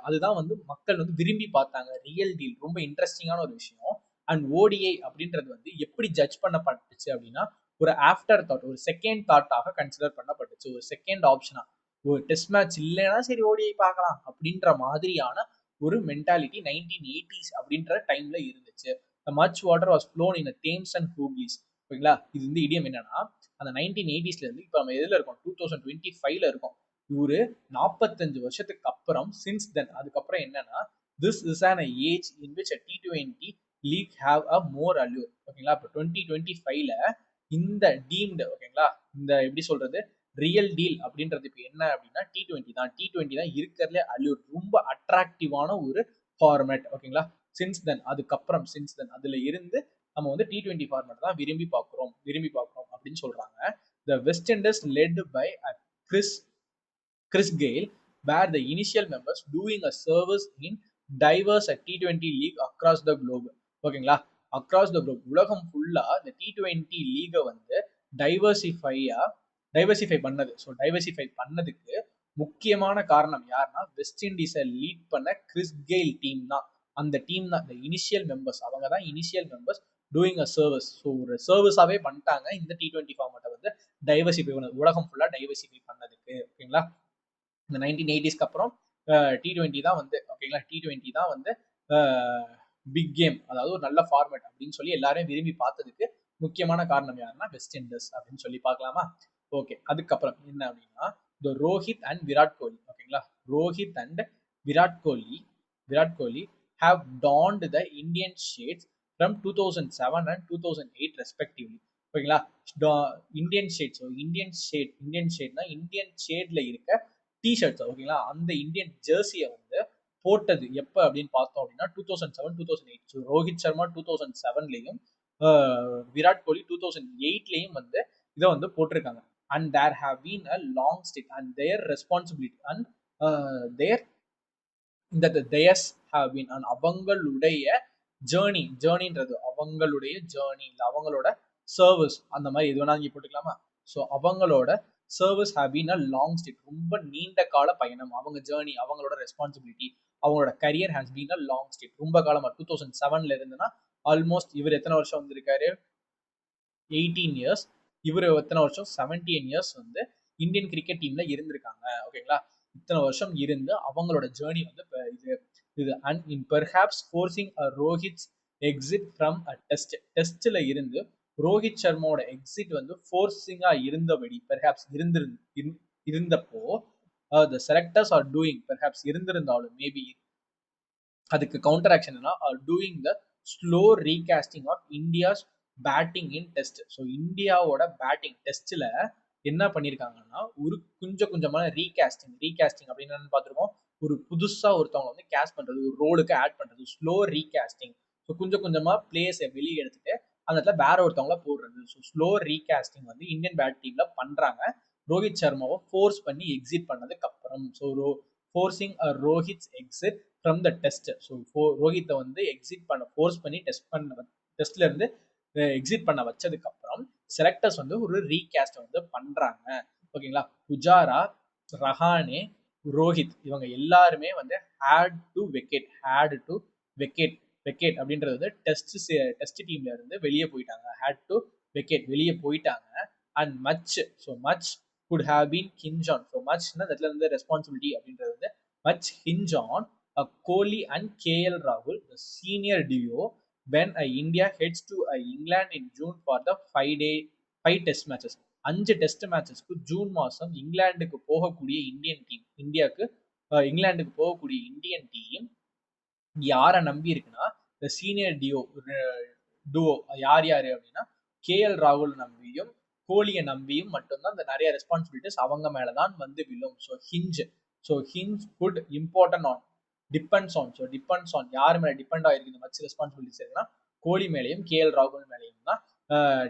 அதுதான் வந்து மக்கள் வந்து விரும்பி பார்த்தாங்க. ரியல் டீல் ரொம்ப இன்ட்ரெஸ்டிங்கான ஒரு விஷயம். அண்ட் ஓடிஐ அப்படின்றது வந்து எப்படி ஜட்ஜ் பண்ணப்பட்டுச்சு அப்படின்னா ஒரு ஆஃப்டர் தாட், ஒரு செகண்ட் தாட்டாக கன்சிடர் பண்ணப்பட்டுச்சு, ஒரு செகண்ட் ஆப்ஷனா. ஒரு டெஸ்ட் மேட்ச் இல்லைன்னா சரி ஓடிஐ பார்க்கலாம் அப்படின்ற மாதிரியான ஒரு மென்டாலிட்டி 1980s அப்படின்ற டைம்ல இருந்துச்சு. Much water was flown in Thames and Hooghlys. ஓகேங்களா. இது வந்து இடியம் என்னன்னா அந்த 1980sல இருந்து இப்போ நம்ம எதுல இருக்கோம், 2025ல இருக்கோம். ஒரு 45 வருஷத்துக்கு அப்புறம் சின்ஸ் தென் அதுக்கப்புறம் என்னன்னா this is an age in which T20 league have a more allure. ஓகேங்களா. இப்போ 2025ல இந்த டீம்டு, ஓகேங்களா, இந்த எப்படி சொல்றது ரியல் டீல் அப்படின்றது இப்போ என்ன அப்படின்னா டி டுவெண்ட்டி தான் இருக்கிறதுல அல்யூர் ரொம்ப அட்ராக்டிவான ஒரு ஃபார்மேட், ஓகேங்களா. சின்ஸ் தென் அதுல இருந்து நம்ம வந்து T20 ஃபார்மேட் தான் விரும்பி பார்க்குறோம் அப்படின்னு சொல்றாங்க. The West Indies led by Chris Chris Gayle were the initial members doing a service in diverse T20 league across the globe. ஓகேங்களா. அக்ராஸ் த குளோப் உலகம் ஃபுல்லா இந்த T20 லீகை வந்து டைவர்சிஃபை பண்ணது. ஸோ டைவர்சிஃபை பண்ணதுக்கு முக்கியமான காரணம் யாருன்னா வெஸ்ட் இண்டீஸை லீட் பண்ண கிறிஸ் கெயில் டீம் தான். அந்த டீம் தான் இந்த இனிஷியல் மெம்பர்ஸ். அவங்க தான் initial members doing a service. So ஒரு சர்வீஸாவே பண்ணிட்டாங்க இந்த T20 ஃபார்மேட்டை வந்து டைவர்சிஃபை பண்ணது, உலகம் ஃபுல்லா டைவர்சிஃபை பண்ணதுக்கு, ஓகேங்களா. இந்த 1980ஸ்க்கு அப்புறம் T20 தான் வந்து, ஓகேங்களா, T20 தான் வந்து பிக் கேம், அதாவது ஒரு நல்ல ஃபார்மேட் அப்படின்னு சொல்லி எல்லாரையும் விரும்பி பார்த்ததுக்கு முக்கியமான காரணம் யாருன்னா வெஸ்ட் இண்டஸ் அப்படின்னு சொல்லி பார்க்கலாமா. ஓகே. அதுக்கப்புறம் என்ன அப்படின்னா இந்த ரோஹித் அண்ட் விராட் கோலி, ஓகேங்களா. Rohit and Virat Kohli have donned the Indian shades from 2007 and 2008 respectively. ஓகேங்களா. இந்தியன் ஷேட்னா இந்தியன் ஷேட்ல இருக்க டிஷர்ட்ஸ், ஓகேங்களா. அந்த இந்தியன் ஜெர்சியை வந்து போட்டது எப்ப அப்படின்னு பார்த்தோம் அப்படின்னா 2007-2008. ரோஹித் சர்மா 2007லயும் விராட் கோலி 2008லயும் வந்து இதை வந்து போட்டிருக்காங்க. And there have been a long stick and their responsibility and their இந்த தேர்ஸ் ஹேவ் பீன் அண்ட் அவங்களுடைய ஜேர்னின்றது அவங்களுடைய ஜேர்னி இல்லை அவங்களோட சர்வீஸ், அந்த மாதிரி எது வேணா இங்கே போட்டுக்கலாமா. ஸோ அவங்களோட service have been a long stick, ரொம்ப நீண்ட கால பயணம். அவங்க ஜேர்னி, அவங்களோட ரெஸ்பான்சிபிலிட்டி, அவங்களோட career has been a long stick, ரொம்ப காலமா 2007ல இருந்துன்னா ஆல்மோஸ்ட் இவர் எத்தனை வருஷம் வந்திருக்காரு, 18 இயர்ஸ். இவர் எத்தனை வருஷம், 17 இயர்ஸ் வந்து இந்தியன் கிரிக்கெட் டீம்ல இருந்திருக்காங்க, ஓகேங்களா. இத்தனை வருஷம் இருந்து அவங்களோட ஜேர்னி வந்து இது and in perhaps forcing a Rohit exit from a டெஸ்ட்ல இருந்து ரோஹித் சர்மாவோட எக்ஸிட் வந்து ஃபோர்சிங்கா இருந்தபடி பெர்ஹாப்ஸ் இருந்தப்போ the selectors are doing perhaps இருந்திருந்தாலும் மேபி அதுக்கு counter action doing the slow recasting of India's batting in test. So இந்தியாவோட பேட்டிங் டெஸ்ட்ல என்ன பண்ணியிருக்காங்கன்னா ஒரு கொஞ்சம் கொஞ்சமான ரீகாஸ்டிங் அப்படின்னு என்னன்னு பார்த்துருக்கோம். ஒரு புதுசா ஒருத்தவங்க வந்து கேஸ்ட் பண்றது, ஒரு ரோலுக்கு ஆட் பண்றது, ஸ்லோ ரீகாஸ்டிங். ஸோ கொஞ்சம் கொஞ்சமா பிளேயர்ஸை வெளியே எடுத்துட்டு அந்த இடத்துல வேற ஒருத்தவங்கள போடுறது. ஸோ ஸ்லோ ரீகாஸ்டிங் வந்து இந்தியன் பேட் டீம்ல பண்றாங்க. ரோஹித் சர்மாவை ஃபோர்ஸ் பண்ணி எக்ஸிட் பண்ணதுக்கு அப்புறம். So forcing Rohit's exit from the test. So ரோஹித்தை வந்து எக்ஸிட் பண்ண ஃபோர்ஸ் பண்ணி டெஸ்ட்ல இருந்து எக்ஸிட் பண்ண வச்சதுக்கு அப்புறம் செலக்டர்ஸ் வந்து ஒரு ரீகாஸ்ட் வந்து பண்றாங்க. ஓகேங்களா. புஜாரா, ரஹானே, ரோஹித் இவங்க எல்லாருமே வந்து வெக்கேட் அப்படின்றது வந்து டெஸ்ட் டீம்ல இருந்து வெளியே போயிட்டாங்க. ஹேட் டு வெக்கேட் வெளியே போயிட்டாங்க. And much good have been hinge on. So மச்னா அதுல இருந்து ரெஸ்பான்சிபிலிட்டி அப்படின்றது வந்து much hinge on Kohli and KL ராகுல் senior duo when India heads to England in June for the 5 test matches. 5 test மேட்சஸ்க்கு June மாசம் இங்கிலாந்துக்கு போகக்கூடிய இங்கிலாந்துக்கு போகக்கூடிய இந்தியன் டீம் யாரை நம்பி இருக்குன்னா இந்த சீனியர் டுவோ யார் அப்படின்னா கேஎல் ராகுல் நம்பியும் கோலியை நம்பியும் மட்டும்தான் இந்த நிறைய ரெஸ்பான்சிபிலிட்டிஸ் அவங்க மேலதான் வந்து விழும். So hinge good important on depends on யார் மேல டிபெண்ட் ஆயிருக்கு இந்த மச் ரெஸ்பான்சிபிலிட்டிஸ் இருக்குன்னா கோலி மேலேயும் கேஎல் ராகுல் மேலேயும் தான்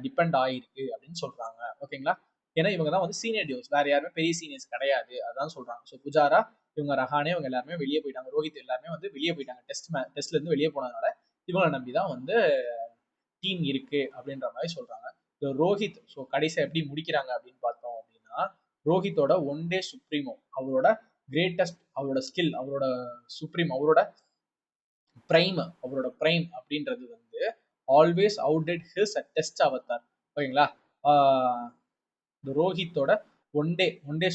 டிபெண்ட் ஆயிருக்கு அப்படின்னு சொல்றாங்க. ஓகேங்களா. ஏன்னா இவங்க தான் வந்து சீனியர் டியோஸ், வேற யாருமே பெரிய சீனியர்ஸ் கிடையாது, அதான் சொல்றாங்க. ஸோ புஜாரா, இவங்க ரஹானே, இவங்க எல்லாருமே வெளியே போயிட்டாங்க. ரோஹித் எல்லாருமே வந்து வெளியே போயிட்டாங்க. டெஸ்ட்ல இருந்து வெளியே போனதுனால இவங்களை நம்பிதான் வந்து டீம் இருக்கு அப்படின்ற மாதிரி சொல்றாங்க. ரோஹித் ஸோ கடைசியா எப்படி முடிக்கிறாங்க அப்படின்னு பார்த்தோம் அப்படின்னா, ரோஹித்தோட ஒன் டே சுப்ரீமோ, அவரோட கிரேட்டஸ்ட், அவரோட ஸ்கில், அவரோட சுப்ரீம், அவரோட பிரைம் அப்படின்றது வந்து always outed his test Avatar. ஓகேங்களா. ரோஹித்தோட ஒன் டே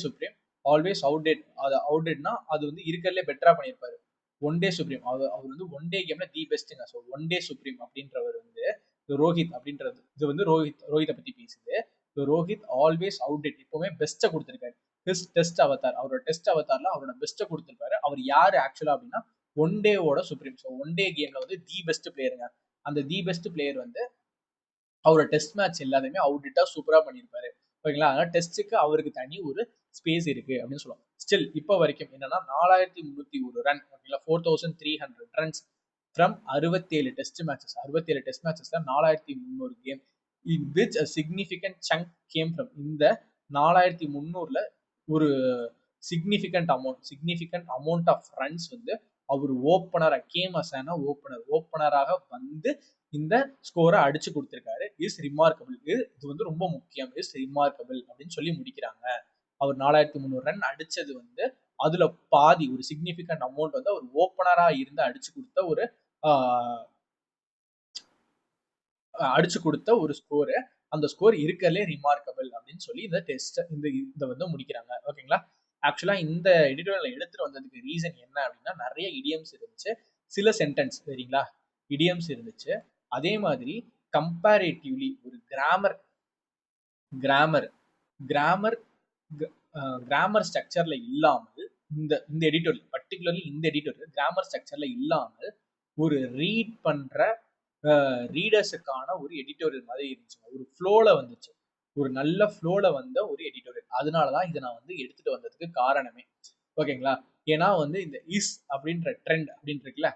சுப்ரீம் ஆல்வேஸ் அவுட்டட்னா அது வந்து இருக்கிறதுலே பெட்டரா பண்ணியிருப்பாரு. ஒன் டே சுப்ரீம் அவர் வந்து ஒன் டே கேம்ல தி பெஸ்ட்டுங்க. ஸோ ஒன் டே சுப்ரீம் அப்படின்றவர் வந்து ரோஹித் அப்படின்றது இது வந்து ரோஹித்தை பத்தி பேசுது. ரோஹித் ஆல்வேஸ் அவுட்டட், எப்பவுமே பெஸ்ட்டை கொடுத்திருக்காரு. ஹிஸ் டெஸ்ட் அவதார், அவரோட டெஸ்ட் அவதார்ல அவரோட பெஸ்ட்டை கொடுத்திருப்பாரு. அவர் யாரு ஆக்சுவலா அப்படின்னா ஒன் டேவோட சுப்ரீம். ஸோ ஒன் டே கேம்ல வந்து தி பெஸ்ட் பிளேயருங்க. அந்த தி பெஸ்ட் பிளேயர் வந்து அவரோட டெஸ்ட் மேட்ச் எல்லாத்தையுமே அவுட்டா சூப்பரா பண்ணியிருப்பாரு. ஓகேங்களா. அதனால டெஸ்ட்டுக்கு அவருக்கு தனி ஒரு ஸ்பேஸ் இருக்கு அப்படின்னு சொல்லுவோம். ஸ்டில் இப்போ வரைக்கும் என்னன்னா 4301 ரன், ஓகேங்களா, 4300 runs from 67 test matches. 67 test மேட்சஸ்ல 4300 came in which a significant chunk came from. இந்த 4300ல ஒரு சிக்னிஃபிகன்ட் அமௌண்ட் ஆஃப் ரன்ஸ் வந்து அவர் ஓப்பனராக வந்து இந்த ஸ்கோரை அடிச்சு கொடுத்திருக்காரு. Is remarkable. இது வந்து ரொம்ப முக்கியம். இஸ் ரிமார்க்கபிள் அப்படின்னு சொல்லி முடிக்கிறாங்க. அவர் 4300 ரன் அடிச்சது வந்து அதுல பாதி ஒரு சிக்னிஃபிகன்ட் அமௌண்ட் வந்து அவர் ஓப்பனரா இருந்து அடிச்சு கொடுத்த ஒரு ஸ்கோரு. அந்த ஸ்கோர் இருக்கிறதுலே ரிமார்க்கபிள் அப்படின்னு சொல்லி இந்த டெஸ்ட் இதை வந்து முடிக்கிறாங்க. ஓகேங்களா. ஆக்சுவலா இந்த எடிட்டோரியல் எடுத்துட்டு வந்ததுக்கு ரீசன் என்ன அப்படின்னா நிறைய இடியம்ஸ் இருந்துச்சு, சில சென்டென்ஸ் சரிங்களா இடியம்ஸ் இருந்துச்சு. அதே மாதிரி கம்பேரேட்டிவ்லி ஒரு கிராமர் ஸ்ட்ரக்சர்ல இல்லாமல் இந்த எடிட்டோரியல் பர்டிகுலர்லி இந்த எடிட்டோரியல் கிராமர் ஸ்ட்ரக்சர்ல இல்லாமல் ஒரு ரீட் பண்ற ரீடர்ஸுக்கான ஒரு எடிட்டோரியல் மாதிரி இருந்துச்சு. ஒரு ஃப்ளோல வந்துச்சு, ஒரு நல்ல ஃப்ளோல வந்த ஒரு எடிட்டோரியல். அதனாலதான் இதை நான் வந்து எடுத்துட்டு வந்ததுக்கு காரணமே. ஓகேங்களா. ஏன்னா வந்து இந்த இஸ் அப்படின்ற ட்ரெண்ட் அப்படின்னு இருக்குல்ல,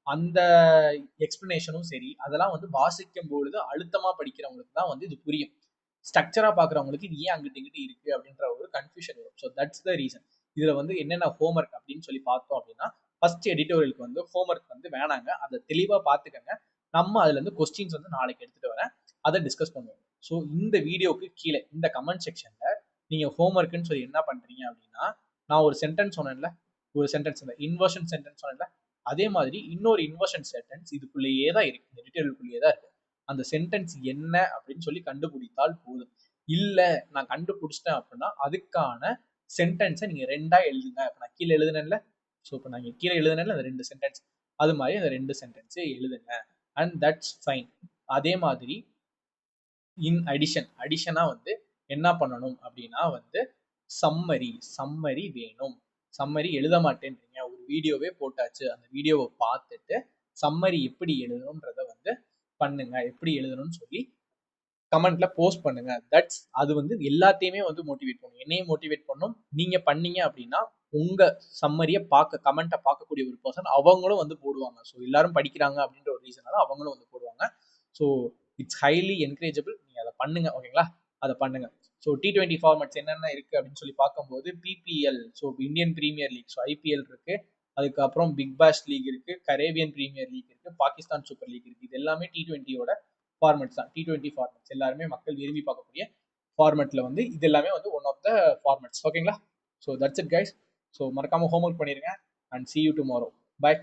அந்த எக்ஸ்பிளனேஷனும் சரி அதெல்லாம் வந்து வாசிக்கும் பொழுது அழுத்தமா படிக்கிறவங்களுக்கு தான் வந்து இது புரியும். ஸ்ட்ரக்சரா பாக்குறவங்களுக்கு இது ஏன் அங்கிட்டு இங்கிட்டு இருக்கு அப்படின்ற ஒரு கன்ஃபியூஷன் வரும். So that's the reason. இதுல வந்து என்னென்ன ஹோம்ஒர்க் அப்படின்னு சொல்லி பார்த்தோம் அப்படின்னா, ஃபர்ஸ்ட் எடிட்டோரியலுக்கு வந்து ஹோம்ஒர்க் வந்து வேணாங்க, அதை தெளிவா பார்த்துக்கங்க. நம்ம அதுல இருந்து கொஸ்டின்ஸ் வந்து நாளைக்கு எடுத்துட்டு வரேன், அதை டிஸ்கஸ் பண்ணுவோம். ஸோ இந்த வீடியோக்கு கீழே இந்த கமெண்ட் செக்ஷன்ல நீங்க ஹோம்ஒர்க்னு சொல்லி என்ன பண்றீங்க அப்படின்னா, நான் ஒரு சென்டென்ஸ் சொன்னேன்ல, ஒரு சென்டென்ஸ் இன்வர்ஷன் சென்டென்ஸ் சொன்னேன்ல, அதே மாதிரி இன்னொரு இன்வர்ஷன் சென்டென்ஸ் இதுக்குள்ளேயே தான் இருக்கு, இந்த எடிட்டோரியலுக்குள்ளேயே தான் இருக்கு. அந்த சென்டென்ஸ் என்ன அப்படின்னு சொல்லி கண்டுபிடித்தால் போதும். இல்ல நான் கண்டுபிடிச்சிட்டேன் அப்படின்னா அதுக்கான சென்டென்ஸை நீங்க ரெண்டா எழுதுங்க. இப்ப நான் கீழே எழுதுனேன்ல, ஸோ இப்போ நான் கீழே எழுதுனேன்ல அந்த 2 சென்டென்ஸ், அது மாதிரி அந்த 2 சென்டென்ஸை எழுதுங்க. And that's fine. அதே மாதிரி இன் அடிஷனா வந்து என்ன பண்ணணும் அப்படின்னா வந்து சம்மரி வேணும். சம்மரி எழுத மாட்டேன்றீங்க, ஒரு வீடியோவே போட்டாச்சு, அந்த வீடியோவை பார்த்துட்டு சம்மரி எப்படி எழுதணுன்றத வந்து பண்ணுங்க, எப்படி எழுதணும்னு சொல்லி கமெண்ட்ல போஸ்ட் பண்ணுங்க. தட்ஸ் அது வந்து எல்லாத்தையுமே வந்து மோட்டிவேட் பண்ணும். என்னையும் மோட்டிவேட் பண்ணும். நீங்க பண்ணீங்க அப்படின்னா, உங்க சம்மரிய கமெண்ட்ட பார்க்கக்கூடிய ஒரு பெர்சன் அவங்களும் வந்து போடுவாங்க. ஸோ எல்லாரும் படிக்கிறாங்க அப்படின்ற ஒரு ரீசனால அவங்களும் வந்து போடுவாங்க. So it's highly encourageable. நீங்க அத பண்ணுங்க. ஓகேங்களா? அத பண்ணுங்க. ஸோ T20 ஃபார்மட்ஸ் என்னென்ன இருக்கு அப்படின்னு சொல்லி பார்க்கும்போது, BPL, so Indian Premier League, so IPL இருக்கு. அதுக்கப்புறம் பிக் பாஷ் லீக் இருக்கு, கரேபியன் பிரீமியர் லீக் இருக்கு, பாகிஸ்தான் சூப்பர் லீக் இருக்கு. இது எல்லாமே T20யோட ஃபார்மட்ஸ் தான். T20 ஃபார்மட்ஸ் எல்லாருமே மக்கள் விரும்பி பார்க்கக்கூடிய ஃபார்மட்ல வந்து இது எல்லாமே வந்து ஒன் ஆஃப் த ஃபார்மட்ஸ். ஓகேங்களா? So that's it guys. So மறக்காம ஹோம்ஒர்க் பண்ணிருங்க and see you tomorrow. Bye.